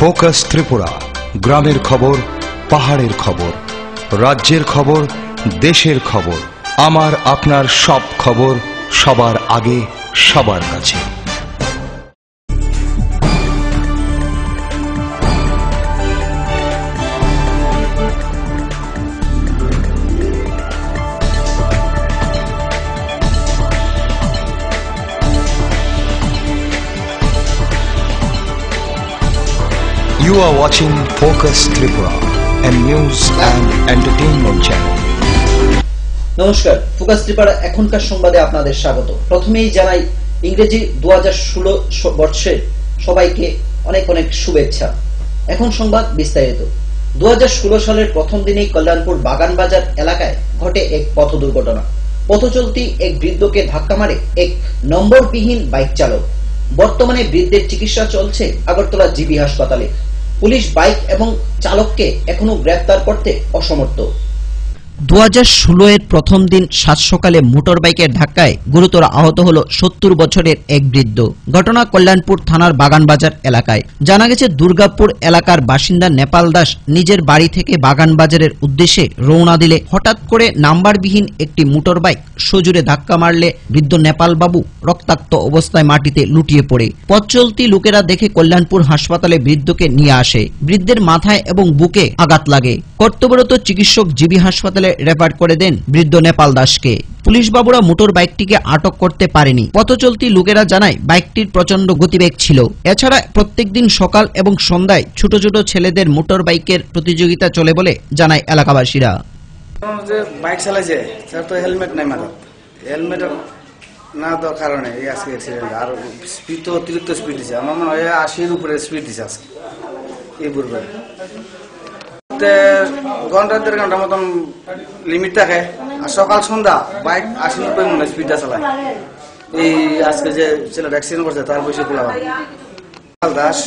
Focus Tripura, গ্রামের খবর, পাহাড়ের খবর, রাজ্যের খবর, দেশের খবর, আমার আপনার সব খবর সবার আগে সবার কাছে। You are watching Focus Tripura, a news and entertainment channel. নমস্কার, ফোকাস ত্রিপুরা এখনকার সংবাদে আপনাদের স্বাগত। প্রথমেই জানাই ইংরেজি 2016 বর্ষে সবাইকে অনেক অনেক শুভেচ্ছা। এখন সংবাদ বিস্তারিত। 2016 সালের প্রথম দিনেই কল্যাণপুর বাগানবাজার এলাকায় ঘটে এক পথ দুর্ঘটনা। পথচলতি এক বৃদ্ধকে ধাক্কা মারে এক নম্বরবিহীন বাইক চালক। বর্তমানে বৃদ্ধের চিকিৎসা চলছে আগরতলা জিবি হাসপাতালে। পুলিশ বাইক এবং চালককে এখনো গ্রেফতার করতে অসমর্থ। 2016 এর প্রথম দিন সাত সকালে মোটর বাইকের ধাক্কায় গুরুতর আহত হল 70 বছরের এক বৃদ্ধ। ঘটনা কল্যাণপুর থানার বাগানবাজার এলাকায়। জানা গেছে, দুর্গাপুর এলাকার বাসিন্দা নেপাল দাস নিজের বাড়ি থেকে বাগানবাজারের উদ্দেশ্যে রওনা দিলে হঠাৎ করে নাম্বারবিহীন একটি মোটর বাইক সজোরে ধাক্কা মারলে বৃদ্ধ নেপাল বাবু রক্তাক্ত অবস্থায় মাটিতে লুটিয়ে পড়ে। পথ চলতি লোকেরা দেখে কল্যাণপুর হাসপাতালে বৃদ্ধকে নিয়ে আসে। বৃদ্ধের মাথায় এবং বুকে আঘাত লাগে। কর্তব্যরত চিকিৎসক জিবি হাসপাতালে রেফার করে দেন বৃদ্ধ নেপাল দাসকে। পুলিশ বাবুরা মোটর বাইকটিকে আটক করতে পারেনি। পথচলতি লোকেরা জানায় বাইকটির প্রচন্ড গতিবেগ ছিল। এছাড়া প্রত্যেকদিন সকাল এবং সন্ধ্যায় ছোট ছোট ছেলেদের মোটর বাইকের প্রতিযোগিতা চলে বলে জানায় এলাকাবাসীরা। বাইক চালাইছে তার তো হেলমেট নাই মাথায়, হেলমেট না দেওয়ার কারণে এই আজকে অ্যাক্সিডেন্ট। আর স্পিড তো অতিরিক্ত স্পিড দিচ্ছে, আমার মনে হয় 80-এর উপরে স্পিড দিচ্ছে আজকে এই বুড়বে। ঘন্টা 1.5 ঘন্টা মতন লিমিট থাকে, আর সকাল সন্ধ্যা বাইক 80-90 মনে স্পিডটা চালায়। এই আজকে যে ছেলেটা অ্যাক্সিডেন্ট করছে তার বয়সে খোলা দাস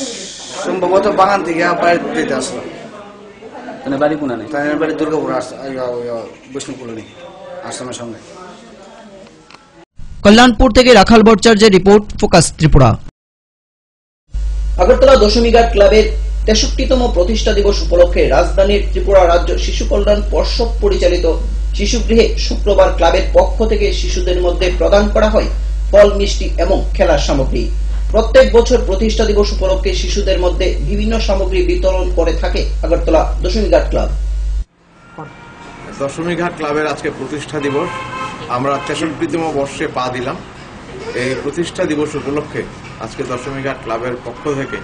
সম্ভবত বাগান থেকে বাইরে দিতে আসলো। বাড়ি কোনা নেই, তাই বাড়ি দুর্গাপুর বৈষ্ণব কলোনি আশ্রমের সামনে। কল্যাণপুর থেকে রাখাল ভট্টাচার্যের রিপোর্ট, ফোকাস ত্রিপুরা। আগরতলা দশমীঘাট ক্লাবের 63তম প্রতিষ্ঠা দিবস উপলক্ষে রাজধানীর ত্রিপুরা রাজ্য শিশু কল্যাণ পর্ষদ পরিচালিত শিশুগৃহে শুক্রবার ক্লাবের পক্ষ থেকে শিশুদের মধ্যে প্রদান করা হয় ফল, মিষ্টি এবং খেলার সামগ্রী। প্রত্যেক বছর প্রতিষ্ঠা দিবস উপলক্ষে শিশুদের মধ্যে বিভিন্ন সামগ্রী বিতরণ করে থাকে আগরতলা দশমীঘাট ক্লাব। দশমীঘাট ক্লাবের আজকে প্রতিষ্ঠা দিবস, আমরা 63তম বর্ষে পা দিলাম। এই প্রতিষ্ঠা দিবস উপলক্ষে আজকে দশমীঘাট ক্লাবের পক্ষ থেকে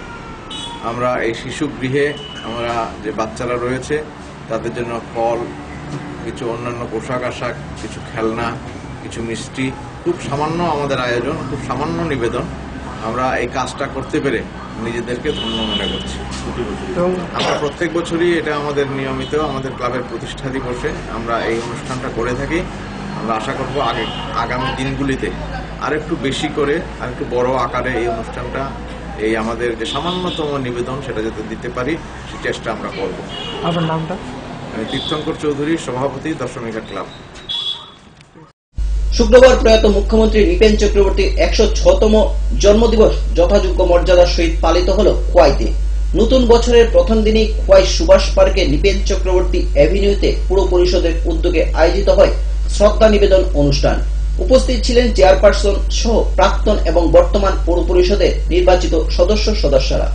আমরা এই শিশু গৃহে আমরা যে বাচ্চারা রয়েছে তাদের জন্য ফল, কিছু অন্যান্য পোশাক আশাক, কিছু খেলনা, কিছু মিষ্টি, খুব সামান্য আমাদের আয়োজন, খুব সামান্য নিবেদন। আমরা এই কাজটা করতে পেরে নিজেদেরকে ধন্য মনে করছি। আমরা প্রত্যেক বছরই এটা আমাদের নিয়মিত, আমাদের ক্লাবের প্রতিষ্ঠা দিবসে আমরা এই অনুষ্ঠানটা করে থাকি। আমরা আশা করব আগামী দিনগুলিতে আরেকটু বেশি করে, আরেকটু বড় আকারে এই অনুষ্ঠানটা, এই আমাদের যে সামান্যতম নিবেদন সেটা যাতে দিতে পারি সেই চেষ্টা আমরা করব। আপনার নামটা? আমি তীর্থঙ্কর চৌধুরী, সভাপতি, দশমীঘাট ক্লাব। শুক্রবার প্রয়াত মুখ্যমন্ত্রী নৃপেন চক্রবর্তীর 106তম জন্মদিবস যথাযোগ্য মর্যাদার সহিত পালিত হল খোয়াইতে। নতুন বছরের প্রথম দিনেই খোয়াই সুভাষ পার্কে নৃপেন চক্রবর্তী অ্যাভিনিউতে পুর পরিষদের উদ্যোগে আয়োজিত হয় শ্রদ্ধা নিবেদন অনুষ্ঠান। উপস্থিত ছিলেন চেয়ারপারসন সহ প্রাক্তন এবং বর্তমান পৌর পরিষদের নির্বাচিত সদস্যরা।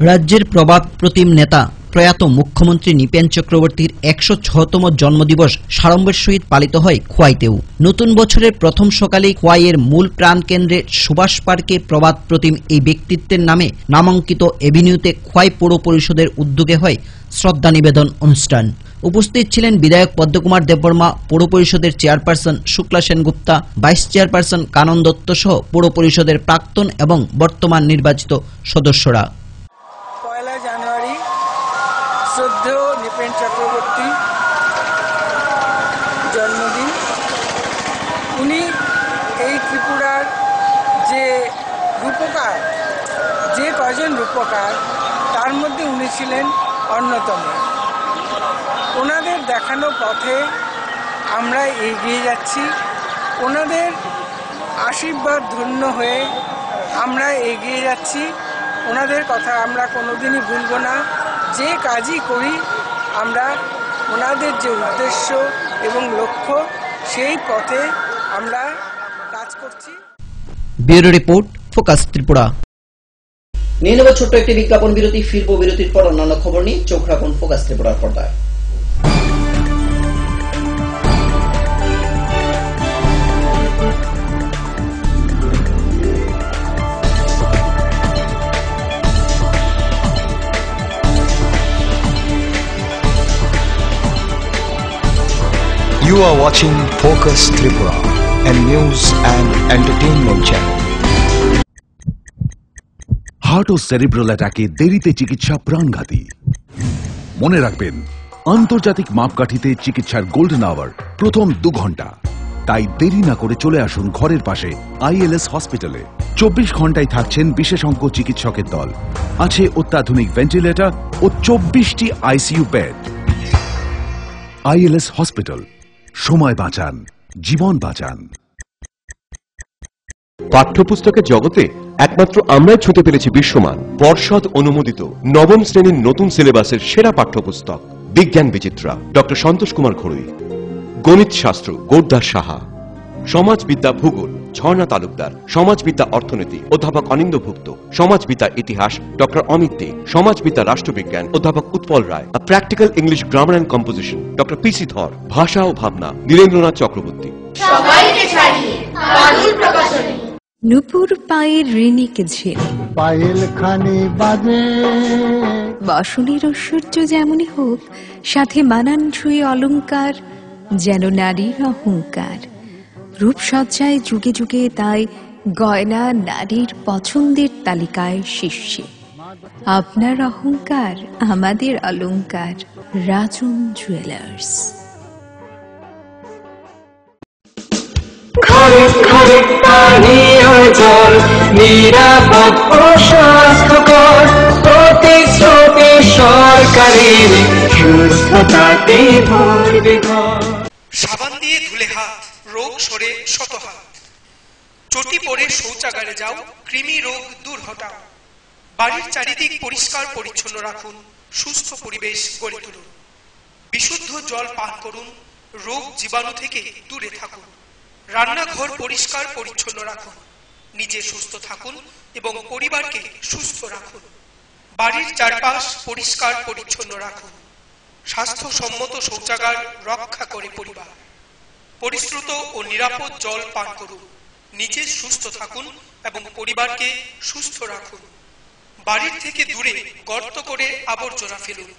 রাজ্যের প্রবাদ প্রতিম নেতা প্রয়াত মুখ্যমন্ত্রী নৃপেন চক্রবর্তীর 106তম জন্মদিবস সাড়ম্বরের সহিত পালিত হয় খোয়াইতেও। নতুন বছরের প্রথম সকালে খোয়াইয়ের মূল প্রাণকেন্দ্রে সুভাষ পার্কে প্রবাদ প্রতিম এই ব্যক্তিত্বের নামে নামাঙ্কিত এভিনিউতে খোয়াই পৌর পরিষদের উদ্যোগে হয় শ্রদ্ধা নিবেদন অনুষ্ঠান। উপস্থিত ছিলেন বিধায়ক পদ্মকুমার দেববর্মা, পৌর পরিষদের chairperson Shukla Sengupta, vice chairperson Kanan Dutta সহ পৌর পরিষদের প্রাক্তন এবং বর্তমান নির্বাচিত সদস্যরা। 1 জানুয়ারি শ্রদ্ধেয় নৃপেন চক্রবর্তী জন্মদিন। উনি এই ত্রিপুরার যে রূপকার, যে কজন রূপকার তার মধ্যে উনি ছিলেন অন্যতম। ওনাদের দেখানো পথে আমরা এগিয়ে যাচ্ছি। ওনাদের আশীর্বাদ ধন্য হয়ে আমরা এগিয়ে যাচ্ছি। ওনাদের কথা আমরা কোনোদিনই ভুলব না। যে কাজই করি আমরা ওনাদের যে উদ্দেশ্য এবং লক্ষ্য সেই পথে আমরা কাজ করছি। Bureau report, focus Tripura. নিয়ে নেব ছোট্ট একটি বিজ্ঞাপন বিরতি। ফিরবো বিরতির পর অন্যান্য খবর নিয়ে। চোখ রাখুন ফোকাস ত্রিপুরার পর্দায়। You are watching Focus Tripura, a news and entertainment channel. Heart ও সেরিব্রাল অ্যাটাকে দেরিতে চিকিৎসা প্রাণঘাতী। মনে রাখবেন, আন্তর্জাতিক মাপকাঠিতে চিকিৎসার গোল্ডেন আওয়ার প্রথম 2 ঘন্টা। তাই দেরি না করে চলে আসুন ঘরের পাশে ILS হসপিটালে। 24 ঘন্টায় থাকছেন বিশেষজ্ঞ চিকিৎসকের দল। আছে অত্যাধুনিক ভেন্টিলেটর ও 24টি ICU বেড। ILS হসপিটাল, সময় বাঁচান, জীবন বাঁচান। পাঠ্যপুস্তকের জগতে একমাত্র আমরাই ছুঁতে পেরেছি বিশ্বমান পর্ষদ অনুমোদিত নবম শ্রেণীর নতুন সিলেবাসের সেরা পাঠ্যপুস্তক বিজ্ঞান বিচিত্রা ডক্টর সন্তোষ কুমার ঘড়ুই, গণিত শাস্ত্র গোরদাস সাহা, সমাজবিদ্যা ভূগোল ঝর্ণা তালুকদার, সমাজবিদ্যা অর্থনীতি অধ্যাপক অনিন্দ্যভুক্ত, সমাজবিদ্যা ইতিহাস ডক্টর অমিত দে, সমাজবিদ্যা রাষ্ট্রবিজ্ঞান অধ্যাপক Utpal Roy, practical English grammar and composition doctor PC Dhar, ভাষা ও ভাবনা নীরেন্দ্রনাথ চক্রবর্তী। নুপুর পায়ের ঋণিকে ঝেড়ে পায়েল খানি বাজে, বাসনের ঐশ্বর্য যেমনই হোক, সাথে মানানসই অলংকার যেন নারীর অহংকার। রূপসজ্জায় যুগে যুগে তাই গয়না নারীর পছন্দের তালিকায় শীর্ষে। আপনার অহংকার আমাদের অলংকার। রাজন জুয়েলার্স। ঘরে ঘরে পানীয় জল নিরাপদ ও স্বাস্থ্যকর, প্রতিশ্রুতি সরকারের সুস্থতাতে ভরবে ঘর। সাবান দিয়ে ধুলে হাত, রোগ সরে শত হাত। চটি পরে শৌচাগারে যাও, কৃমি রোগ দূর হটাও। বাড়ির চারিদিক পরিষ্কার পরিচ্ছন্ন রাখুন, সুস্থ পরিবেশ গড়ে তুলুন। বিশুদ্ধ জল পান করুন, রোগ জীবাণু থেকে দূরে থাকুন। রান্নাঘর পরিষ্কার পরিচ্ছন্ন রাখুন, নিজে সুস্থ থাকুন এবং পরিবারকে সুস্থ রাখুন। বাড়ির চারপাশ পরিষ্কার পরিচ্ছন্ন রাখুন। স্বাস্থ্যসম্মত শৌচাগার রক্ষা করে পরিবার। পরিশ্রুত ও নিরাপদ জল পান করুন, নিজে সুস্থ থাকুন এবং পরিবারকে সুস্থ রাখুন। বাড়ির থেকে দূরে গর্ত করে আবর্জনা ফেলুন।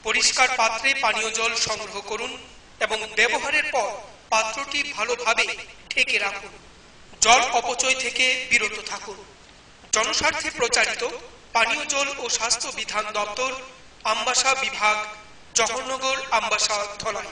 পরিষ্কার পাত্রে পানীয় জল সংগ্রহ করুন এবং ব্যবহারের পর পাত্রটি ভালোভাবে ঢেকে রাখুন। জল অপচয় থেকে বিরত থাকুন। জনস্বার্থে প্রচারিত পানীয় জল ও স্বাস্থ্য বিধান দপ্তর, আমবাসা বিভাগ, জওহরনগর, আমবাসা, ধলাই।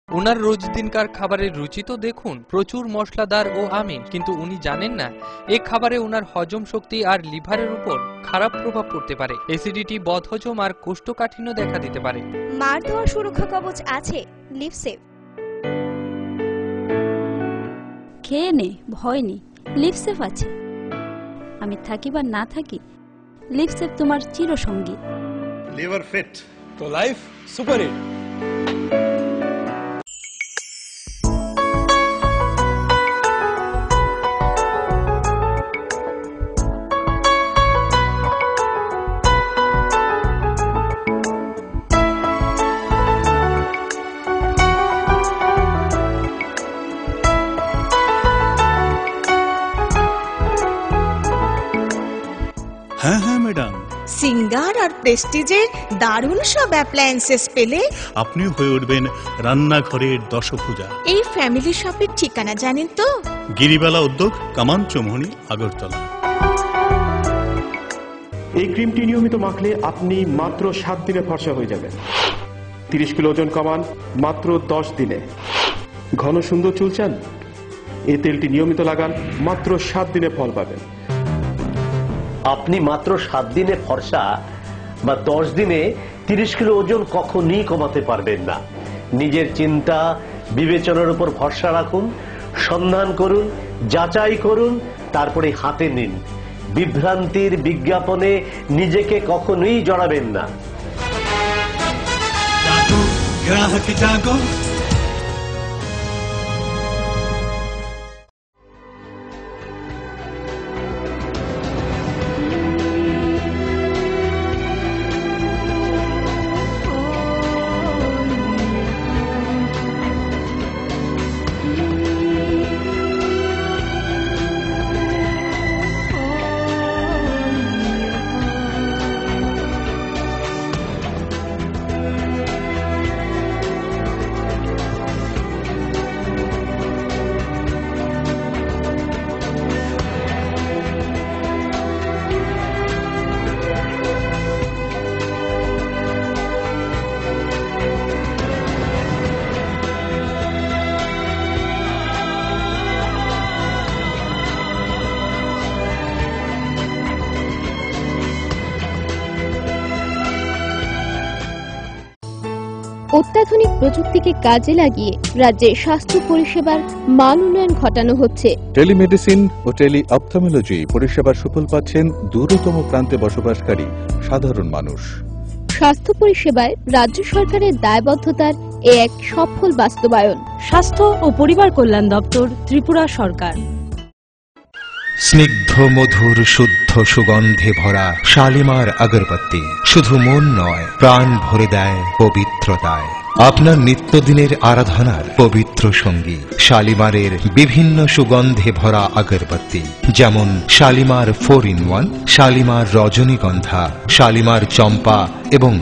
ওনার রোজ দিনকার খাবারের রুচি তো দেখুন, প্রচুর মশলাদার ও আমিষ, কিন্তু উনি জানেন না এই খাবারে ওনার হজম শক্তি আর লিভারের উপর খারাপ প্রভাব পড়তে পারে। অ্যাসিডিটি, বদহজম আর কোষ্ঠকাঠিন্য দেখা দিতে পারে। মার দেওয়া সুরক্ষা কবচ আছে লিভসেভ। খেয়ে নে, ভয় নেই, লিভসেভ আছে। আমি থাকি বা না থাকি, লিভসেভ তোমার চিরসঙ্গী। লিভার ফিট তো লাইফ সুপার হিট। হ্যাঁ হ্যাঁ ম্যাডাম, সিঙ্গার আর প্রেস্টিজের দারুণ সব অ্যাপ্লায়েন্সেস পেলে আপনিও হয়ে উঠবেন রান্নাঘরের দশভুজা। এই ফ্যামিলি শপের ঠিকানা জানেন তো? গিরিবালা উদ্যোগ, কামান চৌমুহনী, আগরতলা। এই ক্রিমটি নিয়মিত মাখলে আপনি মাত্র 7 দিনে ফর্সা হয়ে যাবেন। 30 কিলো ওজন কমান মাত্র 10 দিনে। ঘন সুন্দর চুল চান? এই তেলটি নিয়মিত লাগান, মাত্র 7 দিনে ফল পাবেন। আপনি মাত্র 7 দিনে ফর্সা বা 10 দিনে 30 কিলো ওজন কখনই কমাতে পারবেন না। নিজের চিন্তা বিবেচনার উপর ভরসা রাখুন, সন্ধান করুন, যাচাই করুন, তারপরে হাতে নিন। বিভ্রান্তির বিজ্ঞাপনে নিজেকে কখনোই জড়াবেন না। গ্রাহক জাগো। অত্যাধুনিক প্রযুক্তিকে কাজে লাগিয়ে রাজ্যের স্বাস্থ্য পরিষেবার মান উন্নয়ন ঘটানো হচ্ছে। টেলিমেডিসিন ও টেলি অপথলমোলজি পরিষেবার সুফল পাচ্ছেন দূরতম প্রান্তে বসবাসকারী সাধারণ মানুষ। স্বাস্থ্য পরিষেবায় রাজ্য সরকারের দায়বদ্ধতার এক সফল বাস্তবায়ন। স্বাস্থ্য ও পরিবার কল্যাণ দপ্তর, ত্রিপুরা সরকার। স্নিগ্ধ মধুর শুদ্ধ সুগন্ধে ভরা শালিমার আগরবাতি শুধু মন নয়, প্রাণ ভরে দেয় পবিত্রতায়। আপনার নিত্যদিনের আরাধনার পবিত্র সঙ্গী শালিমারের বিভিন্ন সুগন্ধে ভরা আগরবাতি, যেমন শালিমার 4-in-1, শালিমার রজনীগন্ধা, শালিমার চম্পা এবং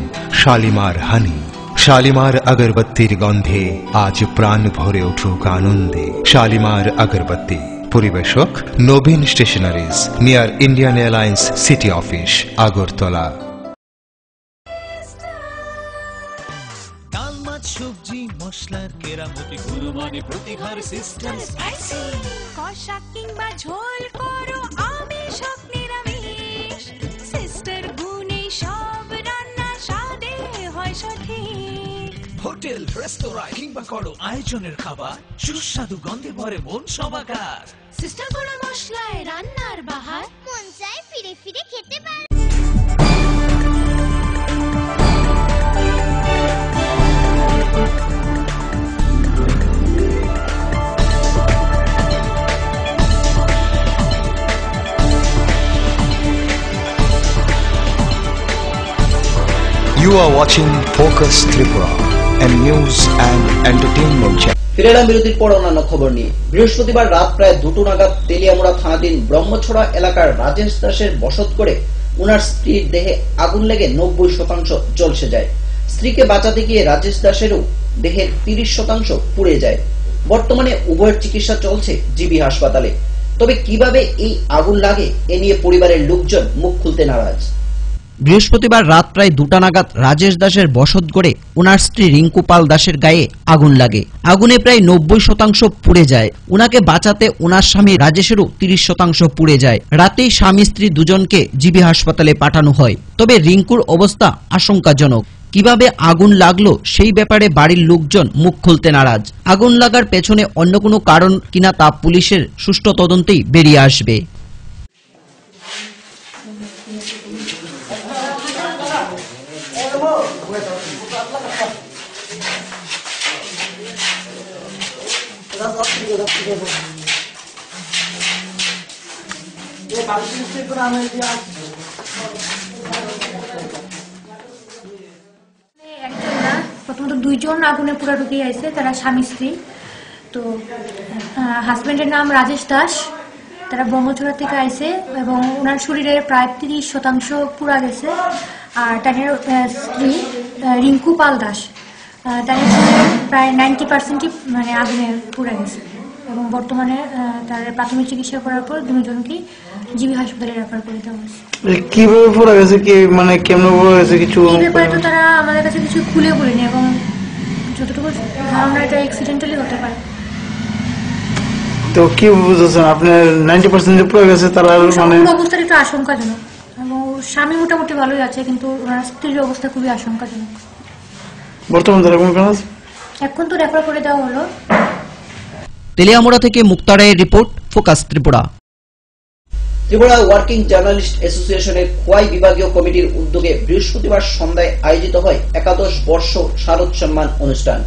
শালিমার হানি। শালিমার আগরবাতির গন্ধে আজ প্রাণ ভরে উঠুক আনন্দে। শালিমার আগরবাতি। পরিবেশক Nabin stationeries, near Indian Airlines city office, Agartala. ডাল মাছ সবজি মশলার কেরামতি কুরবানি প্রতিঘর সিস্টেম স্পাইসি। কষা কিংবা ঝোল করো আমিষ হোক নিরামিষ, সিস্টার গুণে সব রান্না স্বাদে হয় সঠিক। হোটেল রেস্তোরাঁ কিংবা করো আয়োজনের খাবার, সুস্বাদু গন্ধে ভরে মন সবাকার। সিস্টার গুণ মশলায় রান্নার বাহার, মন চায় ফিরে ফিরে খেতে পারে। You are watching Focus Tripura, a news and entertainment channel. ফিরে এলাম বিরতির পর অন্যান্য খবর নিয়ে। বৃহস্পতিবার রাত প্রায় 2টো নাগাদ তেলিয়ামুড়া থানাধীন ব্রহ্মছড়া এলাকার রাজেশ দাসের বসত করে উনার স্ত্রীর দেহে আগুন লেগে 90% জ্বলসে যায়। স্ত্রীকে বাঁচাতে গিয়ে রাজেশ দাসেরও দেহের 30% পুড়ে যায়। বর্তমানে উভয়ের চিকিৎসা চলছে জিবি হাসপাতালে। তবে কিভাবে এই আগুন লাগে এ নিয়ে পরিবারের লোকজন মুখ খুলতে নারাজ। বৃহস্পতিবার রাত প্রায় 2টা নাগাদ রাজেশ দাসের বসত গড়ে ওনার স্ত্রী রিঙ্কু পাল দাসের গায়ে আগুন লাগে। আগুনে প্রায় 90% পুড়ে যায়। উনাকে বাঁচাতে ওনার স্বামী রাজেশেরও 30% পুড়ে যায়। রাতেই স্বামী স্ত্রী দুজনকে জিবি হাসপাতালে পাঠানো হয়। তবে রিঙ্কুর অবস্থা আশঙ্কাজনক। কিভাবে আগুন লাগলো সেই ব্যাপারে বাড়ির লোকজন মুখ খুলতে নারাজ। আগুন লাগার পেছনে অন্য কোনো কারণ কিনা তা পুলিশের সুষ্ঠু তদন্তেই বেরিয়ে আসবে। প্রথমত 2জন আগুনে পুরা ঢুকে আইছে, তারা স্বামী স্ত্রী। তো হাজবেন্ডের নাম রাজেশ দাস, তারা ব্রহ্মছড়া থেকে আইছে এবং ওনার শরীরে প্রায় 30% পুরা গেছে। আর তার স্ত্রী রিঙ্কু পাল দাস, তার প্রায় 90% মানে আগুনে পুরা গেছে এবং বর্তমানে তার প্রাথমিক চিকিৎসা করার পর দুজনকে জিবি হাসপাতালে রেফার করে দেওয়া হয়েছে। কিভাবে পুরা গেছে, কি মানে কেমন পুরা গেছে কিছু এই ব্যাপারে তো তারা আমাদের কাছে কিছু খুলে বলেনি এবং যতটুকু ধারণা এটা অ্যাক্সিডেন্টালি হতে পারে। তো কি বুঝছেন আপনার 90% যে পুরা গেছে তার মানে অবস্থা একটু আশঙ্কাজনক এবং স্বামী মোটামুটি ভালোই আছে, কিন্তু স্ত্রীর অবস্থা খুবই আশঙ্কাজনক। বর্তমানে তারা কোন কাজ এখন তো রেফার করে দেওয়া হলো। তেলিয়ামুড়া থেকে মুক্তা রায়ের report, focus Tripura. Tripura working journalist অ্যাসোসিয়েশনের খোয়াই বিভাগীয় কমিটির উদ্যোগে বৃহস্পতিবার সন্ধ্যায় আয়োজিত হয় 11 বর্ষ শারদ সম্মান অনুষ্ঠান।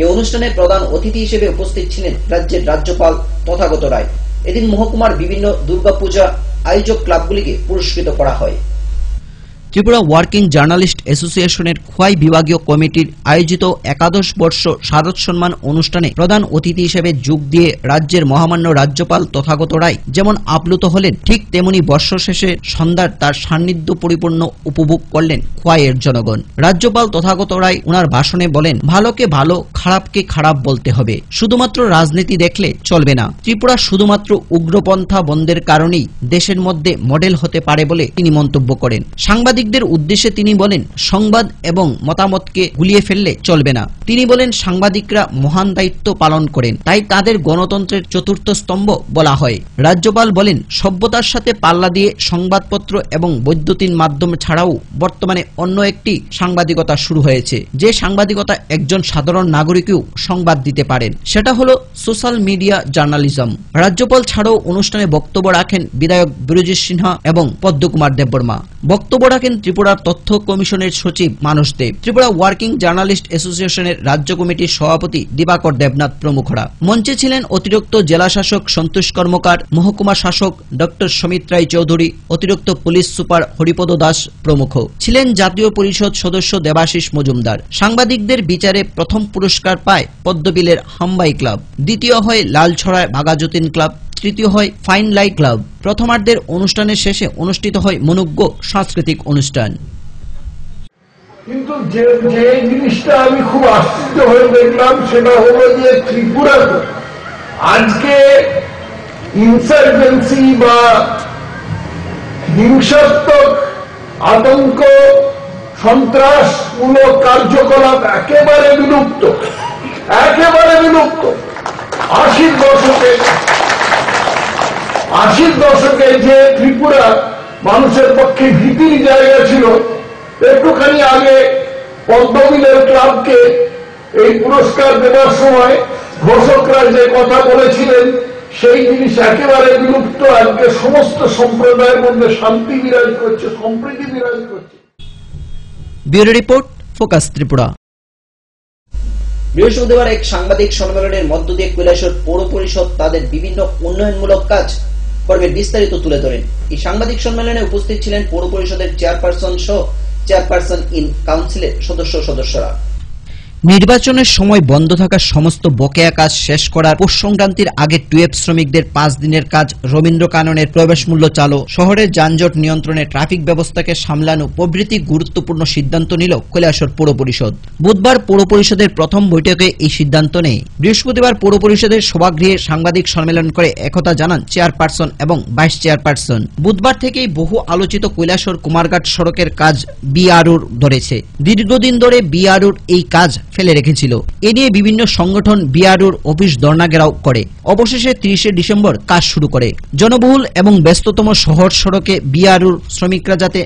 এই অনুষ্ঠানে প্রধান অতিথি হিসেবে উপস্থিত ছিলেন রাজ্যের রাজ্যপাল তথাগত রায়। এদিন মহকুমার বিভিন্ন দুর্গাপূজা আয়োজক ক্লাবগুলিকে পুরস্কৃত করা হয়। ত্রিপুরা ওয়ার্কিং জার্নালিস্ট অ্যাসোসিয়েশনের খোয়াই বিভাগীয় কমিটির আয়োজিত 11 বর্ষ শারদ সম্মান অনুষ্ঠানে প্রধান অতিথি হিসেবে যোগ দিয়ে রাজ্যের মহামান্য রাজ্যপাল তথাগত রায় যেমন আপ্লুত হলেন, ঠিক তেমনি বর্ষ শেষে সন্ধ্যার তার সান্নিধ্য পরিপূর্ণ উপভোগ করলেন খোয়াইয়ের জনগণ। রাজ্যপাল তথাগত রায় ওনার ভাষণে বলেন, ভালোকে ভালো, খারাপকে খারাপ বলতে হবে, শুধুমাত্র রাজনীতি দেখলে চলবে না। ত্রিপুরা শুধুমাত্র উগ্রপন্থা বন্ধের কারণেই দেশের মধ্যে মডেল হতে পারে বলে তিনি মন্তব্য করেন। সাংবাদিকদের উদ্দেশ্যে তিনি বলেন, সংবাদ এবং মতামতকে গুলিয়ে ফেললে চলবে না। তিনি বলেন, সাংবাদিকরা মহান দায়িত্ব পালন করেন, তাই তাদের গণতন্ত্রের চতুর্থ স্তম্ভ বলা হয়। রাজ্যপাল বলেন, সভ্যতার সাথে পাল্লা দিয়ে সংবাদপত্র এবং বৈদ্যুতিন মাধ্যম ছাড়াও বর্তমানে অন্য একটি সাংবাদিকতা শুরু হয়েছে, যে সাংবাদিকতা একজন সাধারণ নাগরিকও সংবাদ দিতে পারেন, সেটা হলো সোশ্যাল মিডিয়া জার্নালিজম। রাজ্যপাল ছাড়াও অনুষ্ঠানে বক্তব্য রাখেন বিধায়ক বিরজিৎ সিনহা এবং পদ্মকুমার দেববর্মা। বক্তব্য রাখেন ত্রিপুরার তথ্য কমিশনের সচিব মানস দেব, ত্রিপুরা ওয়ার্কিং জার্নালিস্ট অ্যাসোসিয়েশনের রাজ্য কমিটির সভাপতি দিবাকর দেবনাথ প্রমুখরা। মঞ্চে ছিলেন অতিরিক্ত জেলা শাসক সন্তোষ কর্মকার, মহকুমা শাসক ডক্টর সমিত রায় চৌধুরী, অতিরিক্ত পুলিশ সুপার হরিপদ দাস প্রমুখ। ছিলেন জাতীয় পরিষদ সদস্য দেবাশিস মজুমদার। সাংবাদিকদের বিচারে প্রথম পুরস্কার পায় পদ্মবিলের হাম্বাই ক্লাব, দ্বিতীয় হয় লালছড়ায় ভাগাযতীন ক্লাব, তৃতীয় হয় ফাইন লাইট ক্লাব। প্রথমার্ধের অনুষ্ঠানের শেষে অনুষ্ঠিত হয় মনোজ্ঞ সাংস্কৃতিক অনুষ্ঠান। কিন্তু যে জিনিসটা আমি খুব আশ্চর্য হয়ে দেখলাম সেটা হলো যে ত্রিপুরা আজকে ইনসার্জেন্সি বা হিংসাত্মক আতঙ্ক সন্ত্রাসমূলক কার্যকলাপ একেবারে বিলুপ্ত, একেবারে বিলুপ্ত। 80 দশকে যে ত্রিপুরা মানুষের পক্ষে ভীতির জায়গা ছিল, একটুখানি আগে পদ্মবিলের ক্লাবকে এই পুরস্কার দেওয়ার সময় ঘোষকরা যে কথা বলেছিলেন সেই জিনিস একেবারে বিলুপ্ত। আজকে সমস্ত সম্প্রদায়ের মধ্যে শান্তি বিরাজ করছে, সম্প্রীতি বিরাজ করছে। Bureau report, focus Tripura. বৃহস্পতিবার এক সাংবাদিক সম্মেলনের মধ্য দিয়ে কৈলাসহর পৌর পরিষদ তাদের বিভিন্ন উন্নয়নমূলক কাজ কর্মের বিস্তারিত তুলে ধরেন। এই সাংবাদিক সম্মেলনে উপস্থিত ছিলেন পৌর পরিষদের চেয়ারপারসন সহ চেয়ারপারসন ইন কাউন্সিলের সদস্যরা। নির্বাচনের সময় বন্ধ থাকা সমস্ত বকেয়া কাজ শেষ করার পৌষ সংক্রান্তির আগে টুয়েব শ্রমিকদের 5 দিনের কাজ, রবীন্দ্র কাননের প্রবেশ মূল্য চালু, শহরের যানজট নিয়ন্ত্রণে ট্রাফিক ব্যবস্থাকে সামলানো প্রভৃতি গুরুত্বপূর্ণ সিদ্ধান্ত নিল কৈলাসহর পৌর পরিষদ। বুধবার পৌর পরিষদের প্রথম বৈঠকে এই সিদ্ধান্ত নেয়। বৃহস্পতিবার পৌর পরিষদের সভাগৃহে সাংবাদিক সম্মেলন করে একথা জানান চেয়ারপারসন এবং ভাইস চেয়ারপারসন। বুধবার থেকেই বহু আলোচিত কৈলাসহর কুমারঘাট সড়কের কাজ বিআরওর ধরেছে। দীর্ঘদিন ধরে বিআরওর এই কাজ ফেলে রেখেছিল। এ নিয়ে বিভিন্ন সংগঠন বিআরওর অফিস ধর্ণা ঘেরাও করে। অবশেষে 30 ডিসেম্বর কাজ শুরু করে। জনবহুল এবং ব্যস্ততম শহর সড়কে বিআরওর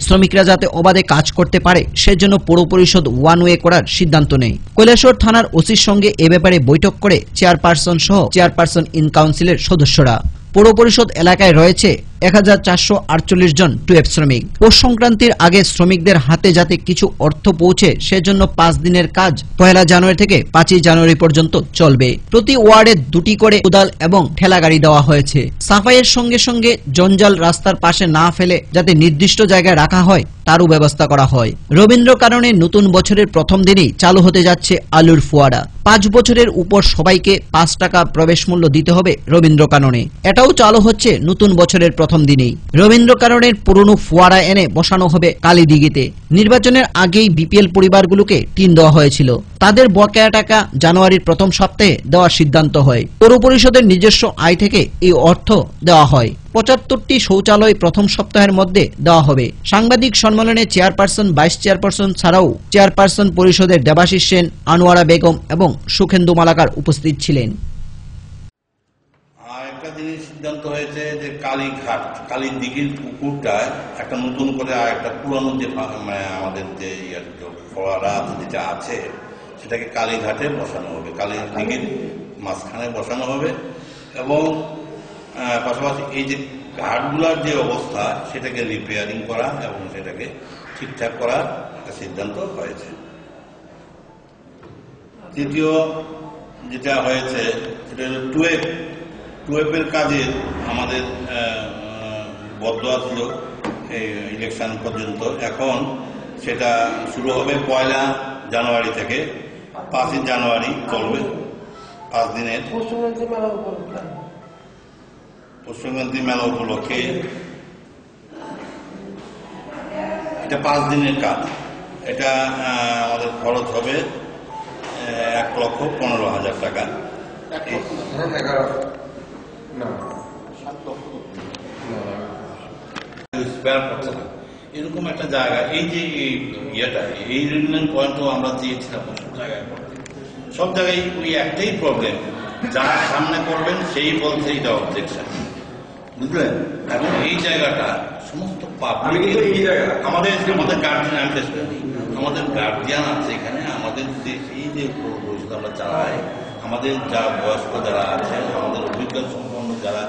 শ্রমিকরা যাতে অবাধে কাজ করতে পারে সেজন্য পৌর পরিষদ ওয়ান ওয়ে করার সিদ্ধান্ত নেয়। কৈলাসহর থানার ওসির সঙ্গে এ ব্যাপারে বৈঠক করে চেয়ারপারসন সহ চেয়ারপারসন ইন কাউন্সিলের সদস্যরা। পৌর পরিষদ এলাকায় রয়েছে 1448 জন টুয়েব শ্রমিক। পৌষ সংক্রান্তির আগে শ্রমিকদের হাতে যাতে কিছু অর্থ পৌঁছে সেজন্য 5 দিনের কাজ 1 জানুয়ারি থেকে 5 জানুয়ারি পর্যন্ত চলবে। প্রতি ওয়ার্ডে 2টি করে কোদাল এবং ঠেলা গাড়ি দেওয়া হয়েছে। সাফাইয়ের সঙ্গে সঙ্গে জঞ্জাল রাস্তার পাশে না ফেলে যাতে নির্দিষ্ট জায়গায় রাখা হয় তারও ব্যবস্থা করা হয়। রবীন্দ্র কাননে নতুন বছরের প্রথম দিনেই চালু হতে যাচ্ছে আলুর ফোয়ারা। 5 বছরের উপর সবাইকে 5 টাকা প্রবেশ মূল্য দিতে হবে রবীন্দ্র কাননে। এটাও চালু হচ্ছে নতুন বছরের প্রথম দিনেই। রবীন্দ্র কাননের পুরনো ফোয়ারা এনে বসানো হবে কালীদিঘিতে। নির্বাচনের আগেই বিপিএল পরিবারগুলোকে টিন দেওয়া হয়েছিল। তাদের বকেয়া টাকা জানুয়ারির প্রথম সপ্তাহে দেওয়ার সিদ্ধান্ত হয়। পৌর পরিষদের নিজস্ব আয় থেকে এই অর্থ দেওয়া হয়। 75টি শৌচালয় প্রথম সপ্তাহের মধ্যে দেওয়া হবে। সাংবাদিক সম্মেলনে চেয়ারপারসন, ভাইস চেয়ারপারসন ছাড়াও চেয়ারপারসন পরিষদের দেবাশিস সেন, আনোয়ারা বেগম এবং সুখেন্দু মালাকার উপস্থিত ছিলেন। একটা জিনিস সিদ্ধান্ত হয়েছে যে কালীঘাট, কালীদিঘির পুকুরটা একটা নতুন করে একটা পুরানো যে আমাদের যে ফোয়ারা যেটা আছে সেটাকে কালীঘাটে বসানো হবে, কালীদিঘির মাঝখানে বসানো হবে। এবং পাশাপাশি এই যে ঘাটগুলোর যে অবস্থা সেটাকে রিপেয়ারিং করা এবং সেটাকে ঠিকঠাক করার একটা সিদ্ধান্ত হয়েছে। তৃতীয় যেটা হয়েছে সেটা হল টুয়েপের কাজে আমাদের বদয়া ছিল এই ইলেকশন পর্যন্ত। এখন সেটা শুরু হবে 1 জানুয়ারি থেকে 5 জানুয়ারি চলবে, 5 দিনের পশ্চিমবঙ্গী মেলা উপলক্ষে। এটা 5 দিনের কাজ। এটা আমাদের খরচ হবে 1,15,000 টাকা। এরকম একটা জায়গা, এই যে ইয়েটা, এই রিউনিয়ন পয়েন্টও আমরা চেয়েছিলাম সব জায়গায় ওই একটাই প্রবলেম, যার সামনে করবেন সেই বলছে এটা অবজেকশন, বুঝলেন? এবং এই জায়গাটা সমস্ত পাবলিক, আমাদের গার্জিয়ান আছে এখানে, আমাদের এই যে আমরা চালাই, আমাদের যা বয়স্ক যারা আছেন, আমাদের অভিজ্ঞতা সম্পন্ন যারা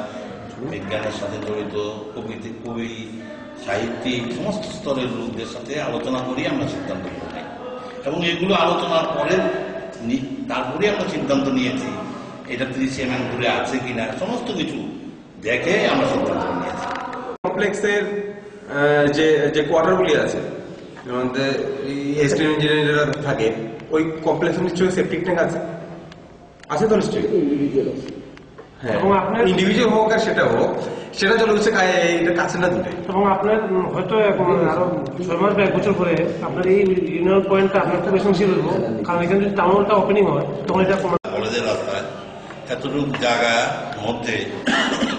বিজ্ঞানের সাথে জড়িত, কবি, সাহিত্যিক, সমস্ত স্তরের লোকদের সাথে আলোচনা করি আমরা সিদ্ধান্ত করি, এবং এগুলো আলোচনার পরে তারপরে আমরা সিদ্ধান্ত নিয়েছি এটা 30 mm দূরে আছে কিনা, সমস্ত কিছু দেখে আমরা সিদ্ধান্ত নিয়েছি। কমপ্লেক্সের যে কোয়ার্টারগুলি আছে, এসটিএম ইঞ্জিনিয়াররা থাকে, ওই কমপ্লেক্সে নিশ্চয়ই সেপটিক ট্যাঙ্ক আছে তো নিশ্চয়ই? হ্যাঁ, ইন্ডিভিজুয়াল হোক আর সেটা হোক, সেটা চলে হচ্ছে এটা কাছে না দূরে। এবং আপনার হয়তো আরো 6 মাস বা 1 বছর পরে আপনার এই ইউনিয়ন পয়েন্টটা আপনার খুব এসেন্সিয়াল হইব, কারণ এখানে যদি টাউনটা ওপেনিং হয় তখন এটা কলেজের রাস্তায় এতটুকু জায়গার মধ্যে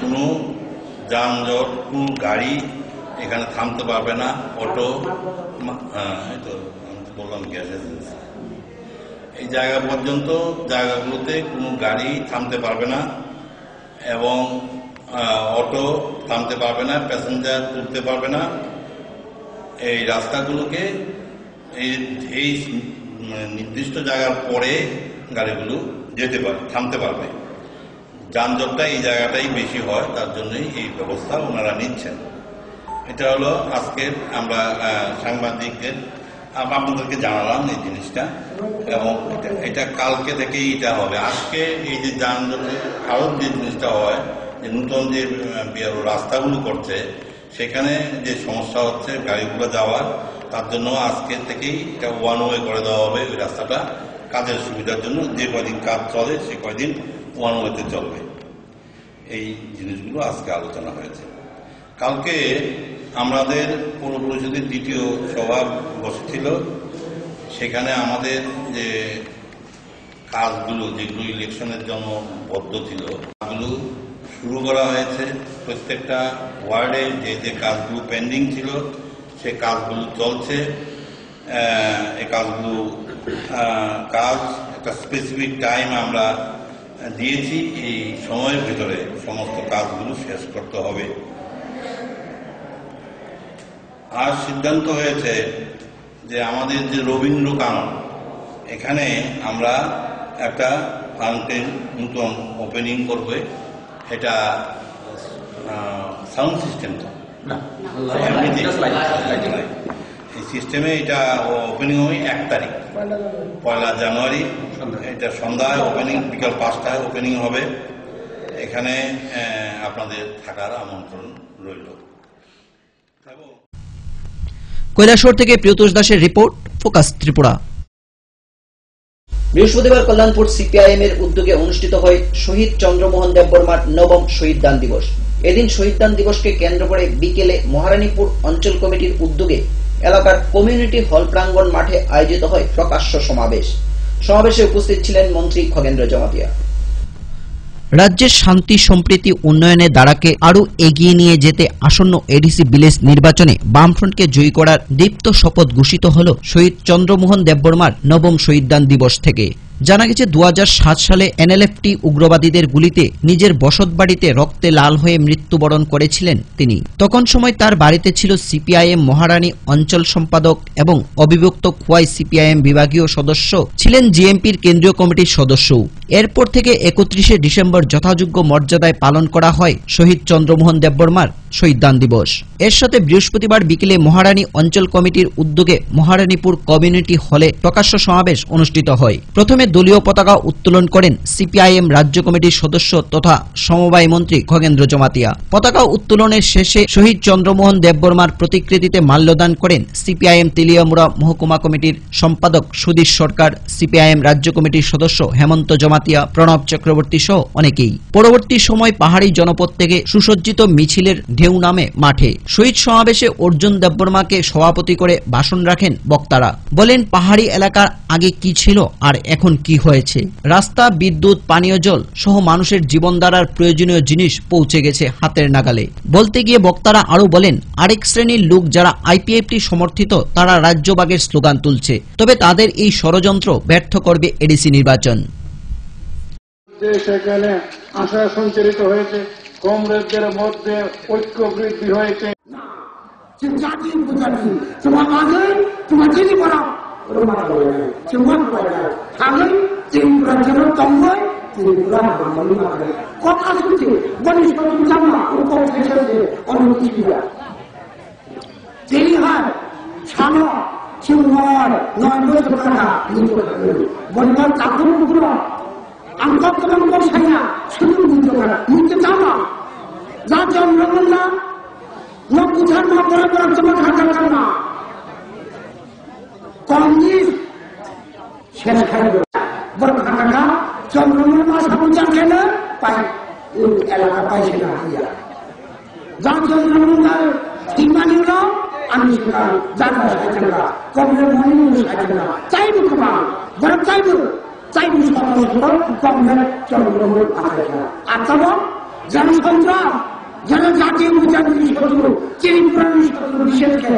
কোনো যানজট, কোনো গাড়ি এখানে থামতে পারবে না, অটো, এই তো বললাম গ্যাস এজেন্সি, এই জায়গা পর্যন্ত জায়গাগুলোতে কোনো গাড়ি থামতে পারবে না এবং অটো থামতে পারবে না, প্যাসেঞ্জার তুলতে পারবে না। এই রাস্তাগুলোকে এই নির্দিষ্ট জায়গার পরে গাড়িগুলো যেতে পারে, থামতে পারবে। যানজটটা এই জায়গাটাই বেশি হয়, তার জন্যই এই ব্যবস্থা ওনারা নিচ্ছেন। এটা হলো আজকের আমরা সাংবাদিকদের আপনাদেরকে জানালাম এই জিনিসটা, এবং এটা কালকে থেকেই এটা হবে। আজকে এই যে যানজটে আরো যে জিনিসটা হয়, যে নতুন যে রাস্তাগুলো করছে সেখানে যে সমস্যা হচ্ছে গাড়িগুলো যাওয়ার, তার জন্য আজকে থেকেই এটা 1 ওয়ে করে দেওয়া হবে। ওই রাস্তাটা কাজের সুবিধার জন্য যে কয়দিন কাজ চলে সে কয়দিন 1 ওয়েতে চলবে। এই জিনিসগুলো আজকে আলোচনা হয়েছে। কালকে আমাদের পৌর পরিষদের 2য় সভা বসেছিল, সেখানে আমাদের যে কাজগুলো যেগুলো ইলেকশনের জন্য বদ্ধ ছিল সেগুলো শুরু করা হয়েছে। প্রত্যেকটা ওয়ার্ডে যে কাজগুলো পেন্ডিং ছিল সে কাজগুলো চলছে। এই কাজগুলো কাজ একটা স্পেসিফিক টাইম আমরা দিয়েছি, এই সময়ের ভিতরে সমস্ত কাজগুলো শেষ করতে হবে। আর সিদ্ধান্ত হয়েছে যে আমাদের যে রবীন্দ্র কানন, এখানে আমরা একটা ফাউন্টেন নতুন ওপেনিং করবে। এটা সাউন্ড সিস্টেম তো না, এই সিস্টেমে এটা ওপেনিং হবে 1 তারিখ 1 জানুয়ারি। এটা সন্ধ্যায় ওপেনিং, বিকাল 5টায় ওপেনিং হবে। এখানে আপনাদের থাকার আমন্ত্রণ রইল। কৈলাসহর থেকে প্রিয়তোষ দাসের রিপোর্ট, ফোকাস ত্রিপুরা। বৃহস্পতিবার কল্যাণপুর সিপিআইএম এর উদ্যোগে অনুষ্ঠিত হয় শহীদ চন্দ্রমোহন দেববর্মার 9ম শহীদ দান দিবস। এদিন শহীদ দান দিবসকে কেন্দ্র করে বিকেলে মহারানীপুর অঞ্চল কমিটির উদ্যোগে এলাকার কমিউনিটি হল প্রাঙ্গণ মাঠে আয়োজিত হয় প্রকাশ্য সমাবেশ। সমাবেশে উপস্থিত ছিলেন মন্ত্রী খগেন্দ্র জমাতিয়া। রাজ্যের শান্তি সম্প্রীতি উন্নয়নের ধারাকে আরও এগিয়ে নিয়ে যেতে আসন্ন এডিসি ভিলেজ নির্বাচনে বামফ্রন্টকে জয়ী করার দীপ্ত শপথ ঘোষিত হল শহীদ চন্দ্রমোহন দেববর্মার 9ম শহীদ দান দিবস থেকে। জানা গেছে 2007 সালে এনএলএফটি উগ্রবাদীদের গুলিতে নিজের বসতবাড়িতে রক্তে লাল হয়ে মৃত্যুবরণ করেছিলেন তিনি। তখন সময় তার বাড়িতে ছিল সিপিআইএম মহারানী অঞ্চল সম্পাদক এবং অবিভক্ত খোয়াই সিপিআইএম বিভাগীয় সদস্য ছিলেন জিএমপির কেন্দ্রীয় কমিটির সদস্যও। এরপর থেকে 31শে ডিসেম্বর যথাযোগ্য মর্যাদায় পালন করা হয় শহীদ চন্দ্রমোহন দেববর্মার শহীদদান দিবস। এর সাথে বৃহস্পতিবার বিকেলে মহারানী অঞ্চল কমিটির উদ্যোগে মহারানীপুর কমিউনিটি হলে প্রকাশ্য সমাবেশ অনুষ্ঠিত হয়। প্রথমে দলীয় পতাকা উত্তোলন করেন সিপিআইএম রাজ্য কমিটির সদস্য তথা সমবায় মন্ত্রী খগেন্দ্র জমাতিয়া। পতাকা উত্তোলনের শেষে শহীদ চন্দ্রমোহন দেববর্মার প্রতিকৃতিতে মাল্যদান করেন সিপিআইএম তেলিয়ামুড়া মহকুমা কমিটির সম্পাদক সুধীর সরকার, সিপিআইএম রাজ্য কমিটির সদস্য হেমন্ত জমাতিয়া, প্রণব চক্রবর্তী সহ অনেকেই। পরবর্তী সময় পাহাড়ি জনপদ থেকে সুসজ্জিত মিছিলের ঢেউ নামে মাঠে। শহীদ সমাবেশে অর্জুন দেববর্মাকে সভাপতি করে ভাষণ রাখেন বক্তারা। বলেন পাহাড়ি এলাকার আগে কি ছিল আর এখন কি হয়েছে। রাস্তা, বিদ্যুৎ, পানীয় জল সহ মানুষের জীবনধারার প্রয়োজনীয় জিনিস পৌঁছে গেছে হাতের নাগালে। বলতে গিয়ে বক্তারা আরো বলেন আরেক শ্রেণীর লোক যারা আইপিএফটি সমর্থিত তারা রাজ্যভাগের স্লোগান তুলছে, তবে তাদের এই ষড়যন্ত্র ব্যর্থ করবে এডিসি নির্বাচন। সেখানে আশা সঞ্চারিত হয়েছে, কমরেডদের মধ্যে ঐক্য বৃদ্ধি হয়েছে। কথা শুনছে চন্দ্রমোহন সমাচার কেন পাই এলাকা পাইছে না যার চন্দ্রমোহন ইমানি হল আমি জানা সাইতে না কমরের মনে সাইতে না চাইব তোমার বরং চাইব চাইব কমরের চন্দ্রমোহন আসে না। আর তখন জনসন্ত্র যেন জাতীয় উপজাতির শত্রু চিরিপুরানি শত্রু বিশেষকে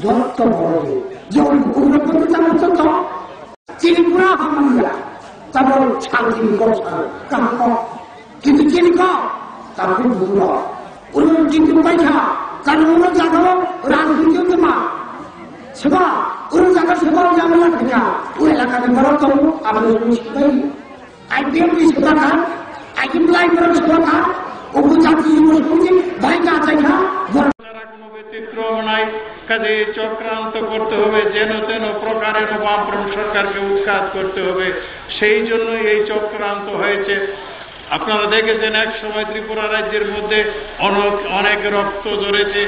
যত বড় যখন উগ্রপন্থী চালাচ্ছ তো চিরিপুরা হামালিয়া তারপর শান্তি কিন্তু চিনি তারপর ভুল ওরা কিন্তু পয়সা কারণ ওরা জানো রাজনীতি মা সেবা ওরা জায়গা সেবা জানা থাকা ওই এলাকাতে বড় তো আমাদের আইপিএমপি সেবা খান আইপিএম সেবা খান উপজাতি ভাইটা আছে না কাজে চক্রান্ত করতে হবে, যেন তেন প্রকারের বামফ্রন্ট সরকারকে উৎখাত করতে হবে। সেই জন্য এই চক্রান্ত হয়েছে। আপনারা দেখেছেন এক সময় ত্রিপুরা রাজ্যের মধ্যে অনেক রক্ত ঝরেছে,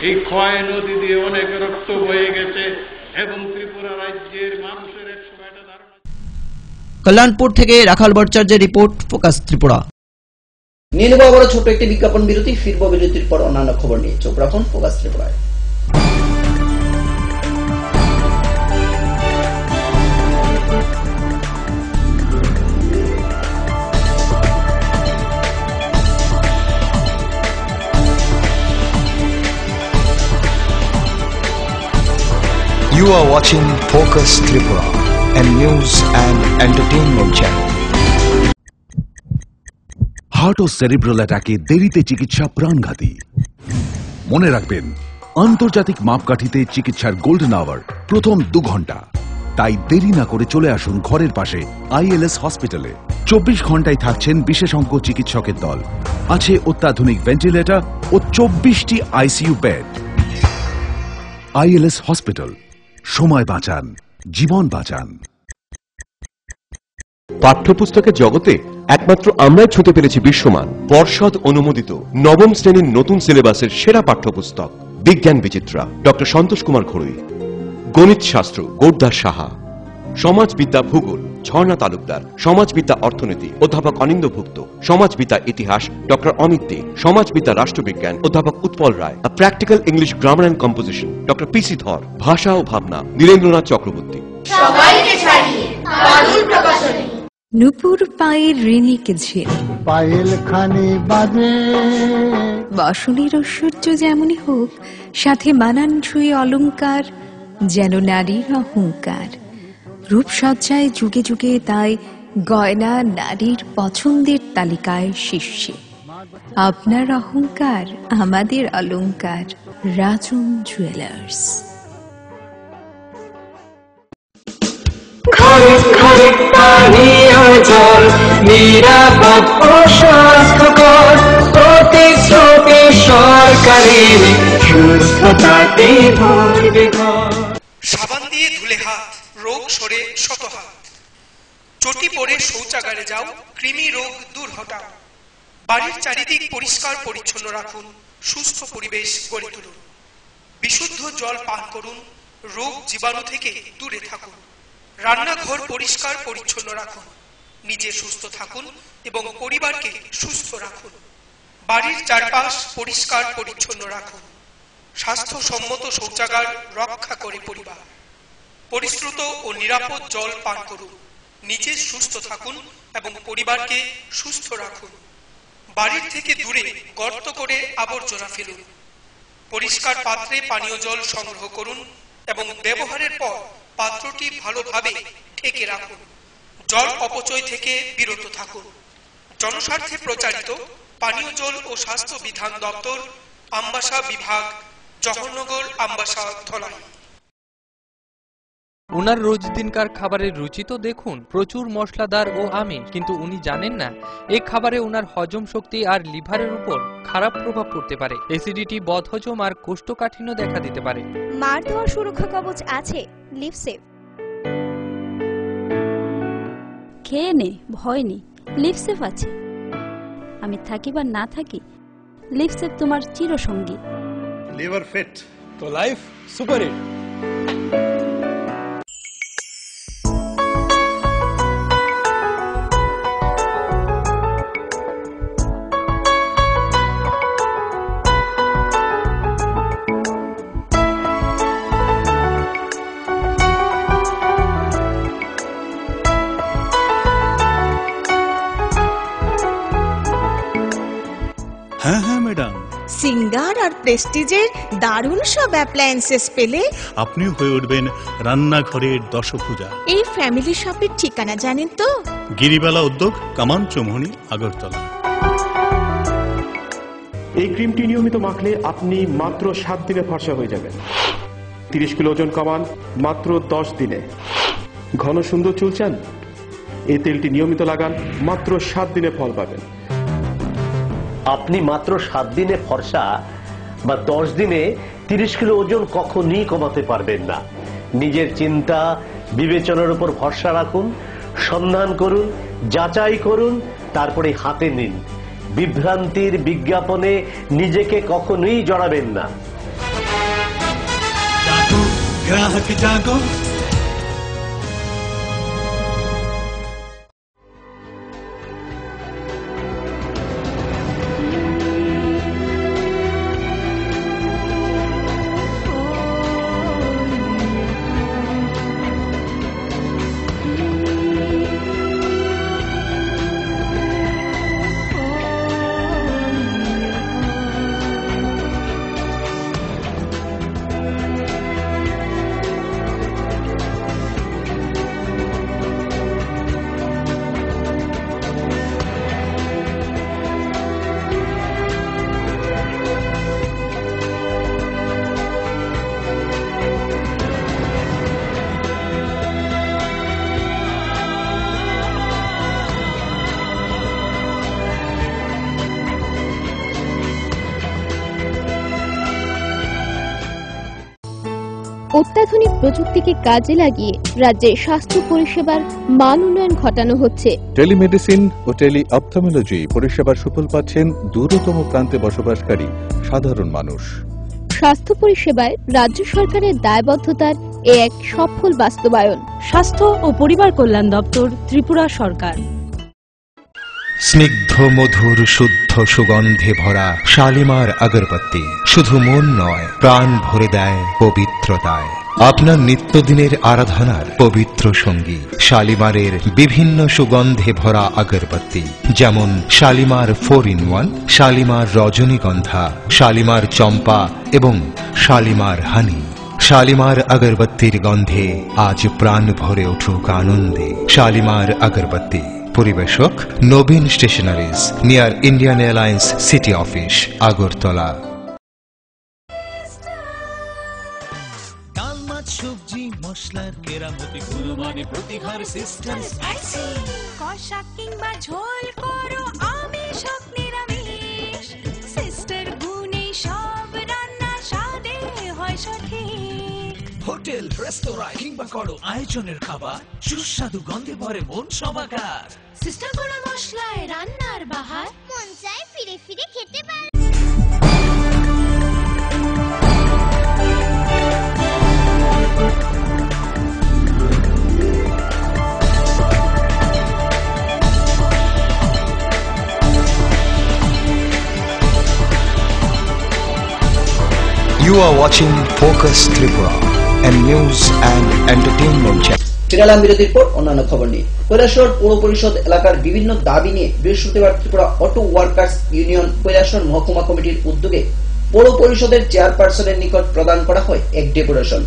এই খোয়াই নদী দিয়ে অনেক রক্ত বয়ে গেছে এবং ত্রিপুরা রাজ্যের মানুষের এক সময় একটা ধারণা। কল্যাণপুর থেকে রাখাল ভট্টাচার্যের রিপোর্ট, ফোকাস ত্রিপুরা। নিয়ে নেব আবারও ছোট্ট একটি বিজ্ঞাপন বিরতি। ফিরবো বিরতির পর অন্যান্য খবর নিয়ে। চোখ রাখুন ফোকাস ত্রিপুরায়। You are watching Focus Tripura, a news and entertainment channel. Heart ও সেরিব্রাল অ্যাটাকে দেরিতে চিকিৎসা প্রাণঘাতী। মনে রাখবেন, আন্তর্জাতিক মাপকাঠিতে চিকিৎসার গোল্ডেন আওয়ার প্রথম 2 ঘন্টা। তাই দেরি না করে চলে আসুন ঘরের পাশে আইএলএস হসপিটালে। 24 ঘন্টায় থাকছেন বিশেষজ্ঞ চিকিৎসকের দল। আছে অত্যাধুনিক ভেন্টিলেটর ও 24টি আইসিইউ বেড। আইএলএস হসপিটাল, সময় বাঁচান, জীবন বাঁচান। পাঠ্যপুস্তকের জগতে একমাত্র আমরাই ছুঁতে পেরেছি বিশ্বমান পর্ষদ অনুমোদিত নবম শ্রেণীর নতুন সিলেবাসের সেরা পাঠ্যপুস্তক বিজ্ঞান বিচিত্রা ডক্টর সন্তোষ কুমার ঘড়ুই, গণিত শাস্ত্র গোরদাস সাহা, সমাজবিদ্যা ভূগোল ঝর্ণা তালুকদার, সমাজবিদ্যা অর্থনীতি অধ্যাপক অনিন্দ্যভুক্ত, সমাজবিদ্যা ইতিহাস ডক্টর অমিত দে, সমাজবিদ্যা রাষ্ট্রবিজ্ঞান অধ্যাপক Utpal Roy, practical English grammar and composition doctor PC Dhar, ভাষা ও ভাবনা নীরেন্দ্রনাথ চক্রবর্তী। সবাইকে ছাড়িয়ে বাদুল প্রকাশনী। নুপুর পায়ের ঋণিক ঝিল, পায়েল খানে বাজে বাসনের ঐশ্বর্য যেমনই হোক, সাথে মানানসই অলংকার যেন নারীর অহংকার। রূপসজ্জায় যুগে যুগে তাই গয়না নারীর পছন্দের তালিকায় শীর্ষে। আপনার অহংকার আমাদের অলংকার, রাজন জুয়েলার্স। ঘরে ঘরে পানীয় জল নিরাপদ ও স্বাস্থ্যকর, প্রতিশ্রুতি সরকারের সুস্থতাতে ভরবে ঘর। সাবান দিয়ে ধুলে হাত, রোগ সরে শত হাত। চটি পরে শৌচাগারে যাও, কৃমি রোগ দূর হটাও। বাড়ির চারিদিক পরিষ্কার পরিচ্ছন্ন রাখুন, সুস্থ পরিবেশ গড়ে তুলুন। বিশুদ্ধ জল পান করুন, রোগ জীবাণু থেকে দূরে থাকুন। রান্নাঘর পরিষ্কার পরিচ্ছন্ন রাখুন, নিজে সুস্থ থাকুন এবং পরিবারকে সুস্থ রাখুন। বাড়ির চারপাশ পরিষ্কার পরিচ্ছন্ন রাখুন। স্বাস্থ্যসম্মত শৌচাগার রক্ষা করে পরিবার। পরিশ্রুত ও নিরাপদ জল পান করুন, নিজে সুস্থ থাকুন এবং পরিবারকে সুস্থ রাখুন। বাড়ির থেকে দূরে গর্ত করে আবর্জনা ফেলুন। পরিষ্কার পাত্রে পানীয় জল সংগ্রহ করুন এবং ব্যবহারের পর পাত্রটি ভালোভাবে ঢেকে রাখুন। জল অপচয় থেকে বিরত থাকুন। জনস্বার্থে প্রচারিত পানীয় জল ও স্বাস্থ্য বিধান দপ্তর, আমবাসা বিভাগ, জওহরনগর, আমবাসা, ধলাই। উনার রোজ দিনকার খাবারের রুচি তো দেখুন, প্রচুর মশলাদার ও আমিষ, কিন্তু উনি জানেন না এই খাবারে উনার হজম শক্তি আর লিভারের উপর খারাপ প্রভাব পড়তে পারে। অ্যাসিডিটি, বদহজম আর কোষ্ঠকাঠিন্য দেখা দিতে পারে। মার দেওয়া সুরক্ষা কবচ আছে লিভসেভ। খেয়ে নে, ভয় নেই, লিভসেভ আছে। আমি থাকি বা না থাকি, লিভসেভ তোমার চিরসঙ্গী। লিভার ফিট তো লাইফ সুপার হিট। হ্যাঁ হ্যাঁ ম্যাডাম, সিঙ্গার আর প্রেস্টিজের দারুণ সব অ্যাপ্লায়েন্সেস পেলে আপনিও হয়ে উঠবেন রান্নাঘরের দশভুজা। এই ফ্যামিলি শপের ঠিকানা জানেন তো? গিরিবালা উদ্যোগ, কামান চৌমুহনী, আগরতলা। এই ক্রিমটি নিয়মিত মাখলে আপনি মাত্র 7 দিনে ফর্সা হয়ে যাবেন। 30 কিলো ওজন কমান মাত্র 10 দিনে। ঘন সুন্দর চুল চান? এই তেলটি নিয়মিত লাগান, মাত্র 7 দিনে ফল পাবেন। আপনি মাত্র 7 দিনে ফর্সা বা 10 দিনে 30 কিলো ওজন কখনই কমাতে পারবেন না। নিজের চিন্তা বিবেচনার উপর ভরসা রাখুন, সন্ধান করুন, যাচাই করুন, তারপরে হাতে নিন। বিভ্রান্তির বিজ্ঞাপনে নিজেকে কখনোই জড়াবেন না। গ্রাহক জাগো। অত্যাধুনিক প্রযুক্তিকে কাজে লাগিয়ে রাজ্যে স্বাস্থ্য পরিষেবার মান উন্নয়ন ঘটানো হচ্ছে। টেলিমেডিসিন ও টেলি অপথলমোলজি পরিষেবার সুফল পাচ্ছেন দূরতম প্রান্তে বসবাসকারী সাধারণ মানুষ। স্বাস্থ্য পরিষেবায় রাজ্য সরকারের দায়বদ্ধতার এক সফল বাস্তবায়ন। স্বাস্থ্য ও পরিবার কল্যাণ দপ্তর, ত্রিপুরা সরকার। স্নিগ্ধ মধুর শুদ্ধ সুগন্ধে ভরা শালিমার আগরবাতি শুধু মন নয়, প্রাণ ভরে দেয় পবিত্রতায়। আপনার নিত্যদিনের আরাধনার পবিত্র সঙ্গী শালিমারের বিভিন্ন সুগন্ধে ভরা আগরবাতি, যেমন শালিমার 4-in-1, শালিমার রজনীগন্ধা, শালিমার চম্পা এবং শালিমার হানি। শালিমার আগরবত্তির গন্ধে আজ প্রাণ ভরে উঠুক আনন্দে। শালিমার আগরবত্তি, পরিবেশক Nabin stationeries, near Indian Airlines city office, Agartala. সবজি মশলার কেরামতি গুণমানে প্রতিঘর সিস্টেম স্পাইসি। কষা কিংবা ঝোল করো আমিষ হোক নিরামিষ, সিস্টার গুণে সব রান্না স্বাদে হয় সঠিক। হোটেল রেস্তোরাঁ কিংবা করো আয়োজনের খাবার, সুস্বাদু গন্ধে ভরে মন সমাকার। সিস্টার গুঁড়ো মশলায় রান্নার বাহার, মন চায় ফিরে ফিরে খেতে পারে। You are watching Focus Tripura, a news and entertainment channel. ফিরালাম বিরতির পর অন্যান্য খবর নিয়ে। কৈলাসহর পৌর পরিষদ এলাকার বিভিন্ন দাবি নিয়ে বৃহস্পতিবার Tripura auto workers union Kailashahar মহকুমা কমিটির উদ্যোগে পৌর পরিষদের চেয়ারপারসনের নিকট প্রদান করা হয় এক ডেপুটেশন।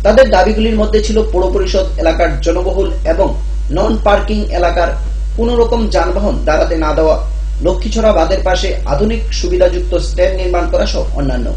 তাদের দাবিগুলির মধ্যে ছিল পৌর পরিষদ এলাকার জনবহুল এবং নন পার্কিং এলাকার কোন রকম যানবাহন দাঁড়াতে না দেওয়া, লক্ষ্মীছড়া বাঁধের পাশে আধুনিক সুবিধাযুক্ত স্ট্যান্ড নির্মাণ করা সহ অন্যান্য।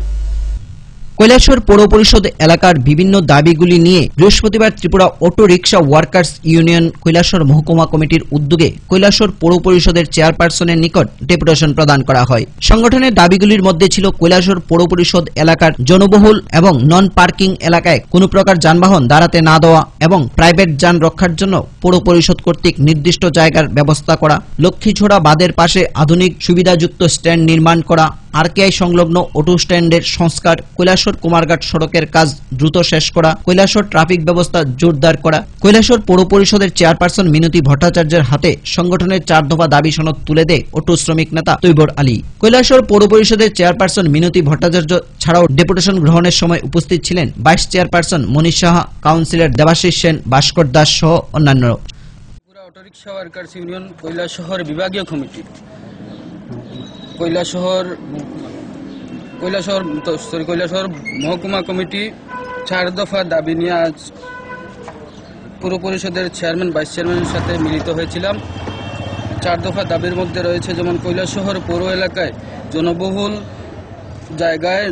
কৈলাসহর পৌর পরিষদ এলাকার বিভিন্ন দাবিগুলি নিয়ে বৃহস্পতিবার Tripura auto rickshaw workers union Kailashahar মহকুমা কমিটির উদ্যোগে কৈলাসহর পৌর পরিষদের চেয়ারপারসনের নিকট ডেপুটেশন প্রদান করা হয়। সংগঠনের দাবিগুলির মধ্যে ছিল কৈলাসহর পৌর পরিষদ এলাকার জনবহুল এবং নন পার্কিং এলাকায় কোনো প্রকার যানবাহন দাঁড়াতে না দেওয়া এবং প্রাইভেট যান রক্ষার জন্য পৌর পরিষদ কর্তৃক নির্দিষ্ট জায়গার ব্যবস্থা করা, লক্ষ্মীছড়া বাঁধের পাশে আধুনিক সুবিধাযুক্ত স্ট্যান্ড নির্মাণ করা, আরকেআই সংলগ্ন অটো স্ট্যান্ডের সংস্কার, কৈলাসহর কুমারঘাট সড়কের কাজ দ্রুত শেষ করা, কৈলাসহর ট্রাফিক ব্যবস্থা জোরদার করা। কৈলাসহর পৌর পরিষদের চেয়ারপারসন মিনতি ভট্টাচার্যের হাতে সংগঠনের 4 দফা দাবি সনদ তুলে দেয় অটো শ্রমিক নেতা তৈবর আলী। কৈলাসহর পৌর পরিষদের চেয়ারপারসন মিনতি ভট্টাচার্য ছাড়াও ডেপুটেশন গ্রহণের সময় উপস্থিত ছিলেন ভাইস চেয়ারপারসন মনীষ সাহা, কাউন্সিলর দেবাশিস সেন, ভাস্কর দাস সহ অন্যান্য। Auto rickshaw workers union Kailashahar বিভাগীয় কমিটি কৈলাসহর মহকুমা কমিটি 4 দফা দাবি নিয়ে আজ পৌর পরিষদের চেয়ারম্যান ভাইস চেয়ারম্যানের সাথে মিলিত হয়েছিলাম। 4 দফা দাবির মধ্যে রয়েছে যেমন কৈলাসহর পৌর এলাকায় জনবহুল জায়গায়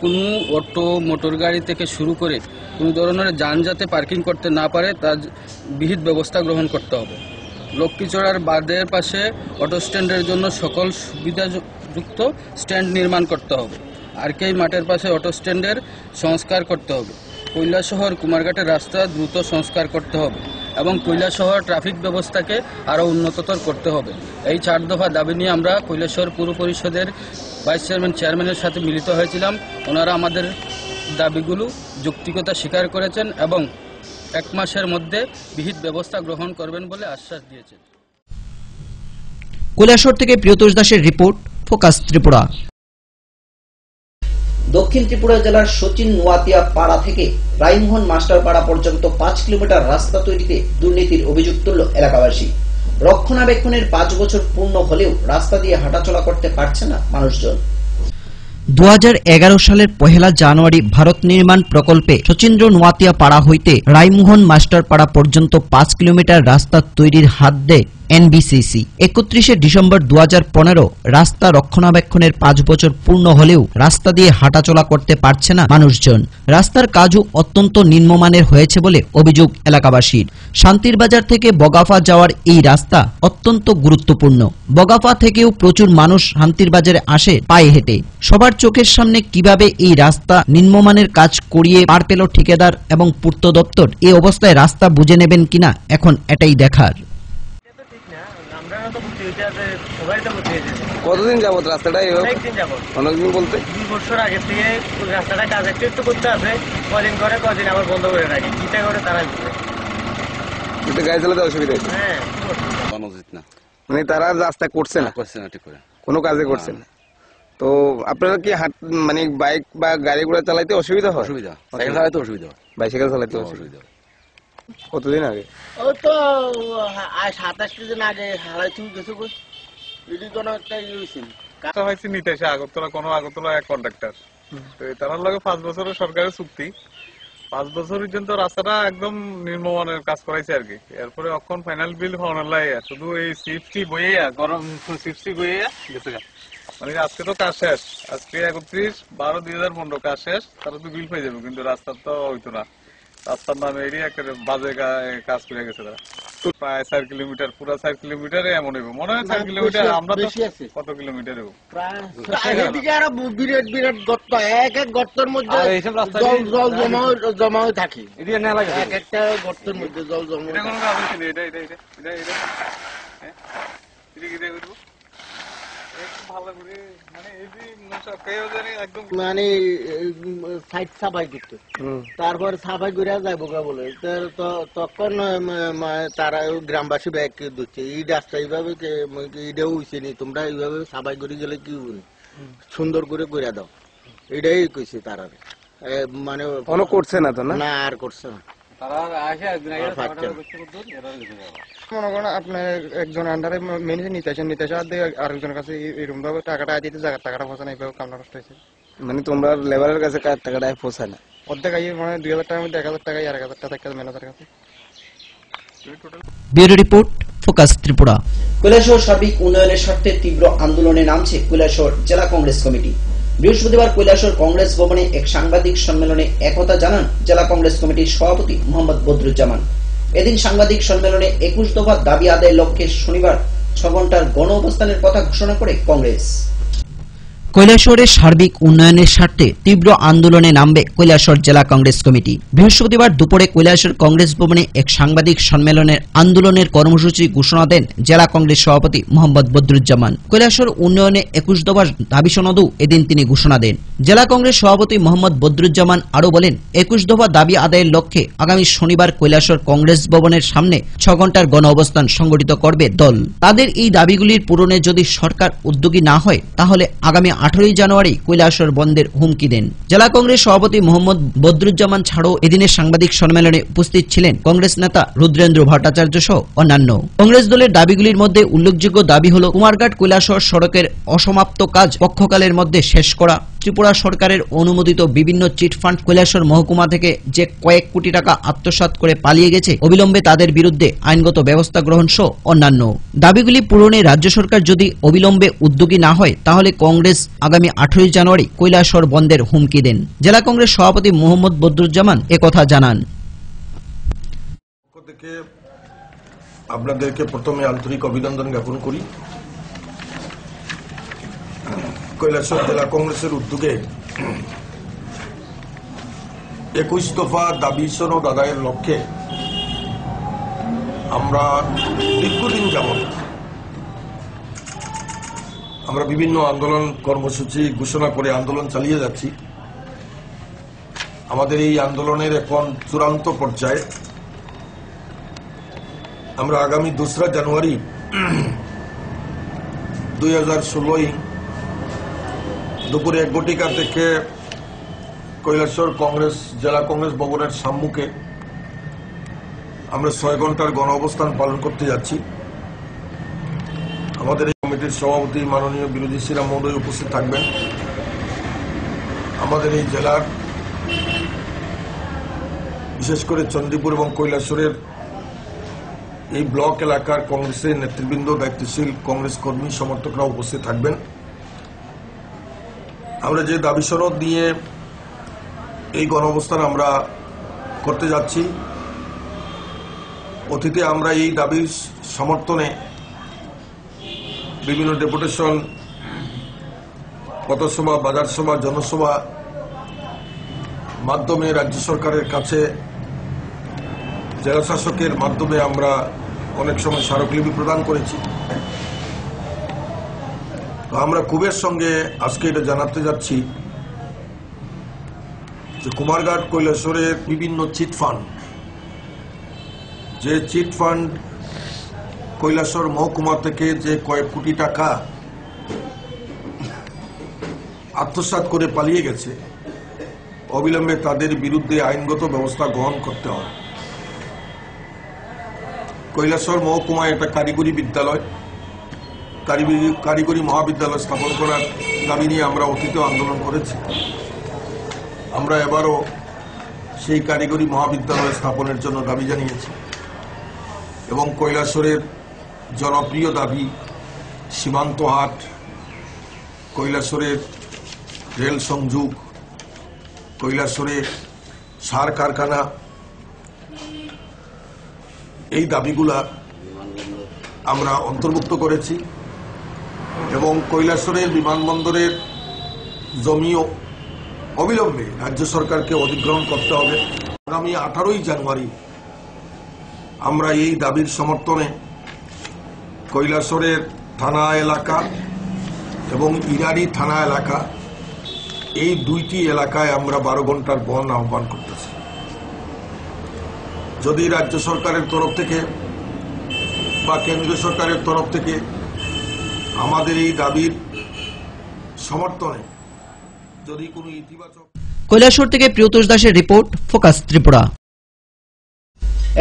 কোনো অটো, মোটর গাড়ি থেকে শুরু করে কোনো ধরনের যান যাতে পার্কিং করতে না পারে তার বিহিত ব্যবস্থা গ্রহণ করতে হবে। লক্ষ্মীছড়ার বাঁধের পাশে অটো স্ট্যান্ডের জন্য সকল সুবিধাযুক্ত স্ট্যান্ড নির্মাণ করতে হবে। আরকেআই মাঠের পাশে অটো স্ট্যান্ডের সংস্কার করতে হবে। কৈলাসহর কুমারঘাটের রাস্তা দ্রুত সংস্কার করতে হবে এবং কৈলাসহর ট্রাফিক ব্যবস্থাকে আরও উন্নততর করতে হবে। এই 4 দফা দাবি নিয়ে আমরা কৈলাসহর পৌর পরিষদের ভাইস চেয়ারম্যানের সাথে মিলিত হয়েছিলাম। ওনারা আমাদের দাবিগুলো যৌক্তিকতা স্বীকার করেছেন এবং 1 মাসের মধ্যে বিহিত ব্যবস্থা গ্রহণ করবেন বলে আশ্বাস দিয়েছেন। কৈলাসহর থেকে প্রিয়তোষ দাসের রিপোর্ট, ফোকাস ত্রিপুরা। দক্ষিণ ত্রিপুরা জেলার সচিন নোয়াতিয়া পাড়া থেকে রাইমোহন মাস্টার পাড়া পর্যন্ত 5 কিলোমিটার রাস্তা তৈরিতে দুর্নীতির অভিযোগ তুলল এলাকাবাসী। রক্ষণাবেক্ষণের 5 বছর পূর্ণ হলেও রাস্তা দিয়ে হাঁটাচলা করতে পারছে না মানুষজন। 2011 সালের 1 জানুয়ারি ভারত নির্মাণ প্রকল্পে সচিন্দ্র নোয়াতিয়া পাড়া হইতে রাইমোহন মাস্টার পাড়া পর্যন্ত 5 কিলোমিটার রাস্তা তৈরির হাত দেয় এনবিসিসি। 31 ডিসেম্বর 2015 রাস্তা রক্ষণাবেক্ষণের 5 বছর পূর্ণ হলেও রাস্তা দিয়ে হাঁটাচলা করতে পারছে না মানুষজন। রাস্তার কাজও অত্যন্ত নিম্নমানের হয়েছে বলে অভিযোগ এলাকাবাসীর। শান্তিরবাজার থেকে বগাফা যাওয়ার এই রাস্তা অত্যন্ত গুরুত্বপূর্ণ। বগাফা থেকেও প্রচুর মানুষ শান্তিরবাজারে আসে পায়ে হেঁটে। সবার চোখের সামনে কিভাবে এই রাস্তা নিম্নমানের কাজ করিয়ে পার পেল ঠিকাদার এবং পূর্ত দপ্তর, এই অবস্থায় রাস্তা বুঝে নেবেন কিনা এখন এটাই দেখার। কতদিন যাবত রাস্তাটা অনেকদিন বলতে 2 বছর আগে থেকে রাস্তাটা কাজ একটু করতে আছে, কদিন করে কদিন আবার বন্ধ করে রাখি, চিন্তা করে তারা গাড়ি চালাতে অসুবিধা হচ্ছে। হ্যাঁ, অনুচিত না, মানে তারা রাস্তা করছে না, ঠিক করে কোনো কাজে করছে না। তো আপনারা কি মানে বাইক বা গাড়ি ঘোড়া চালাইতে অসুবিধা হয়? সাইকেল চালাইতে অসুবিধা হয়, বাইসাইকেল চালাইতে অসুবিধা। কতদিন আগে? ও তো 27 দিন আগে হারাই তুমি গেছো, এটি কোনো একটা ইউসিন হয়েছে নিতে এসে আগরতলা, কোনো আগরতলা এক কন্ট্রাক্টর তার লগে 5 বছরের সরকারের চুক্তি, 5 বছর পর্যন্ত রাস্তাটা একদম নির্মাণের কাজ করাইছে আর কি। এরপরে এখন ফাইনাল বিল হওয়ার লাগে, শুধু এই সিফটি বইয়া গরম সিফটি বইয়া গেছে। মানে আজকে তো কাজ শেষ, আজকে 31/12/2015 কাজ শেষ, তারা তো বিল পেয়ে যাবে, কিন্তু রাস্তা তো হইতো না। রাস্তার নামে এরই একটা বাজে কাজ করে গেছে তারা। প্রায় 4 কিলোমিটার, পুরা 4 কিলোমিটারে এমন হইব মনে হয়। 4 কিলোমিটার আমরা তো কত কিলোমিটার হইব আরো বিরাট বিরাট গর্ত, এক এক গর্তের মধ্যে জল জমা হয়ে থাকে। এক একটা গর্তের মধ্যে জল জমা মানে সাইড সাফাই করতে, তারপরে সাফাই করে যাবো বলে তখন তারা গ্রামবাসী ব্যাগ দিচ্ছে এই রাস্তা এইভাবে এটাও হইছে নি, তোমরা এইভাবে সাফাই করে গেলে কি সুন্দর করে করে দাও, এটাই কইছে তারা। মানে করছে না তো না, আর করছে না। মনে করেন আপনার একজন আন্ডারে মেনে নিতে আরেকজনের কাছে এরকম ভাবে টাকাটা দিতে জায়গার টাকাটা পৌঁছানো এইভাবে কামনা নষ্ট হয়েছে। মানে তোমরা লেবারের কাছে টাকাটা পৌঁছায় না, অর্ধেক আইয়ে মানে 2000 টাকার মধ্যে 1000 টাকা 1000 টাকা ম্যানেজারের কাছে। Bureau report, focus Tripura. Kailashahar সার্বিক উন্নয়নের স্বার্থে তীব্র আন্দোলনে নামছে কৈলাসহর জেলা কংগ্রেস কমিটি। বৃহস্পতিবার কৈলাসহর কংগ্রেস ভবনে এক সাংবাদিক সম্মেলনে একথা জানান জেলা কংগ্রেস কমিটির সভাপতি মোহাম্মদ বদরুজ্জামান। এদিন সাংবাদিক সম্মেলনে 21 দফা দাবি আদায়ের লক্ষ্যে শনিবার 6 ঘন্টার গণ অবস্থানের কথা ঘোষণা করে কংগ্রেস। কৈলাসহরের সার্বিক উন্নয়নের স্বার্থে তীব্র আন্দোলনে নামবে কৈলাসহর জেলা কংগ্রেস কমিটি। বৃহস্পতিবার দুপুরে কৈলাসহর কংগ্রেস ভবনে এক সাংবাদিক সম্মেলনের আন্দোলনের কর্মসূচি ঘোষণা দেন জেলা কংগ্রেস সভাপতি মোহাম্মদ বদরুজ্জামান। কৈলাসহর উন্নয়নে 21 দফার দাবি সনদও এদিন তিনি ঘোষণা দেন। জেলা কংগ্রেস সভাপতি মোহাম্মদ বদরুজ্জামান আরও বলেন, 21 দফা দাবি আদায়ের লক্ষ্যে আগামী শনিবার কৈলাসহর কংগ্রেস ভবনের সামনে 6 ঘন্টার গণ অবস্থান সংগঠিত করবে দল। তাদের এই দাবিগুলির পূরণে যদি সরকার উদ্যোগী না হয় তাহলে আগামী 18 জানুয়ারি কৈলাসহর বন্ধের হুমকি দেন। জেলা কংগ্রেস সভাপতি মোহাম্মদ বদরুজ্জামান ছাড়াও এদিনের সাংবাদিক সম্মেলনে উপস্থিত ছিলেন কংগ্রেস নেতা রুদ্রেন্দ্র ভট্টাচার্য সহ অন্যান্য। কংগ্রেস দলের দাবিগুলির মধ্যে উল্লেখযোগ্য দাবি হল কুমারঘাট কৈলাসহর সড়কের অসমাপ্ত কাজ পক্ষকালের মধ্যে শেষ করা, ত্রিপুরা সরকারের অনুমোদিত বিভিন্ন চিটফান্ড কৈলাসহর মহকুমা থেকে যে কয়েক কোটি টাকা আত্মসাৎ করে পালিয়ে গেছে অবিলম্বে তাদের বিরুদ্ধে আইনগত ব্যবস্থা গ্রহণ সহ অন্যান্য দাবিগুলি পূরণে রাজ্য সরকার যদি অবিলম্বে উদ্যোগী না হয় তাহলে কংগ্রেস আগামী 18 জানুয়ারি কৈলাসহর বন্ধের হুমকি দেন। জেলা কংগ্রেস সভাপতি মোহাম্মদ বদরুজ্জামান একথা জানান। আপনাদেরকে প্রথমে আন্তরিক অভিনন্দন জ্ঞাপন করি। কৈলাসহর জেলা কংগ্রেসের উদ্যোগে 21 দফা দাবি সনদ আদায়ের লক্ষ্যে আমরা দীর্ঘদিন যাবত আমরা বিভিন্ন আন্দোলন কর্মসূচি ঘোষণা করে আন্দোলন চালিয়ে যাচ্ছি। আমাদের এই আন্দোলনের এখন চূড়ান্ত পর্যায়ে আমরা আগামী 2 জানুয়ারি 2016 দুপুরে 1 ঘটিকা থেকে কৈলাসহর কংগ্রেস জেলা কংগ্রেস ভবনের সম্মুখে আমরা 6 ঘন্টার গণ অবস্থান পালন করতে যাচ্ছি। আমাদের এই কমিটির সভাপতি মাননীয় বিরোধী শ্রীরাম মহোদয় উপস্থিত থাকবেন। আমাদের এই জেলার বিশেষ করে চণ্ডীপুর এবং কৈলাসহরের এই ব্লক এলাকার কংগ্রেসের নেতৃবৃন্দ, দায়িত্বশীল কংগ্রেস কর্মী সমর্থকরা উপস্থিত থাকবেন। আমরা যে দাবি সনদ নিয়ে এই গণ অবস্থান আমরা করতে যাচ্ছি, অতীতে আমরা এই দাবির সমর্থনে বিভিন্ন ডেপুটেশন, পথসভা, বাজার সভা, জনসভা মাধ্যমে রাজ্য সরকারের কাছে জেলা শাসকের মাধ্যমে আমরা অনেক সময় স্মারকলিপি প্রদান করেছি। তো আমরা ক্ষোভের সঙ্গে আজকে এটা জানাতে যাচ্ছি যে কুমারঘাট কৈলাসহরের বিভিন্ন চিটফান্ড, যে চিটফান্ড কৈলাসহর মহকুমা থেকে যে কয়েক কোটি টাকা আত্মসাৎ করে পালিয়ে গেছে, অবিলম্বে তাদের বিরুদ্ধে আইনগত ব্যবস্থা গ্রহণ করতে হবে। কৈলাসহর মহকুমায় একটা কারিগরি বিদ্যালয়, কারিগরি মহাবিদ্যালয় স্থাপন করার দাবি নিয়ে আমরা অতীতে আন্দোলন করেছি। আমরা এবারও সেই কারিগরি মহাবিদ্যালয় স্থাপনের জন্য দাবি জানিয়েছি এবং কৈলাসহরের জনপ্রিয় দাবি সীমান্ত হাট, কৈলাসহরের রেল সংযোগ, কৈলাসহরের সার কারখানা, এই দাবিগুলা আমরা অন্তর্ভুক্ত করেছি এবং কৈলাসহরের বিমানবন্দরের জমিও অবিলম্বে রাজ্য সরকারকে অধিগ্রহণ করতে হবে। আগামী 18ই জানুয়ারি আমরা এই দাবির সমর্থনে কৈলাসহরের থানা এলাকা এবং ইরানি থানা এলাকা, এই দুইটি এলাকায় আমরা 12 ঘন্টার বন্ধ আহ্বান করতেছি। যদি রাজ্য সরকারের তরফ থেকে বা কেন্দ্রীয় সরকারের তরফ থেকে আমাদের এই দাবির সমর্থনে যদি কোনো ইতিবাচক। কৈলাসহর থেকে প্রিয়তোষ দাসের রিপোর্ট, ফোকাস ত্রিপুরা।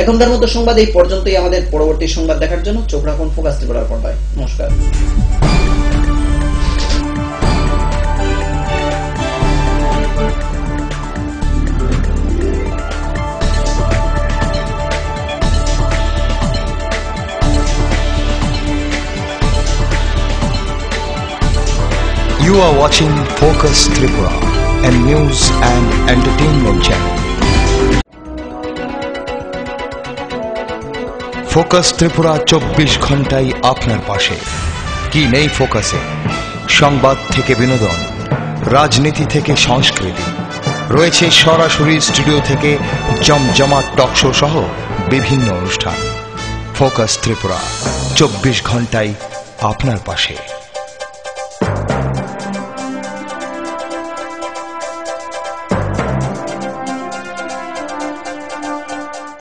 এখনকার মতো সংবাদ এই পর্যন্তই। আমাদের পরবর্তী সংবাদ দেখার জন্য চোখ রাখুন ফোকাস ত্রিপুরার পর্দায়। নমস্কার। You are watching Focus Tripura, a news and entertainment channel. Focus Tripura 24 ঘন্টাই আপনার পাশে। কি নেই ফোকাসে? সংবাদ থেকে বিনোদন, রাজনীতি থেকে সংস্কৃতি, রয়েছে সরাসরি স্টুডিও থেকে জমজমাট টক শো সহ বিভিন্ন অনুষ্ঠান। ফোকাস ত্রিপুরা 24 ঘন্টাই আপনার পাশে।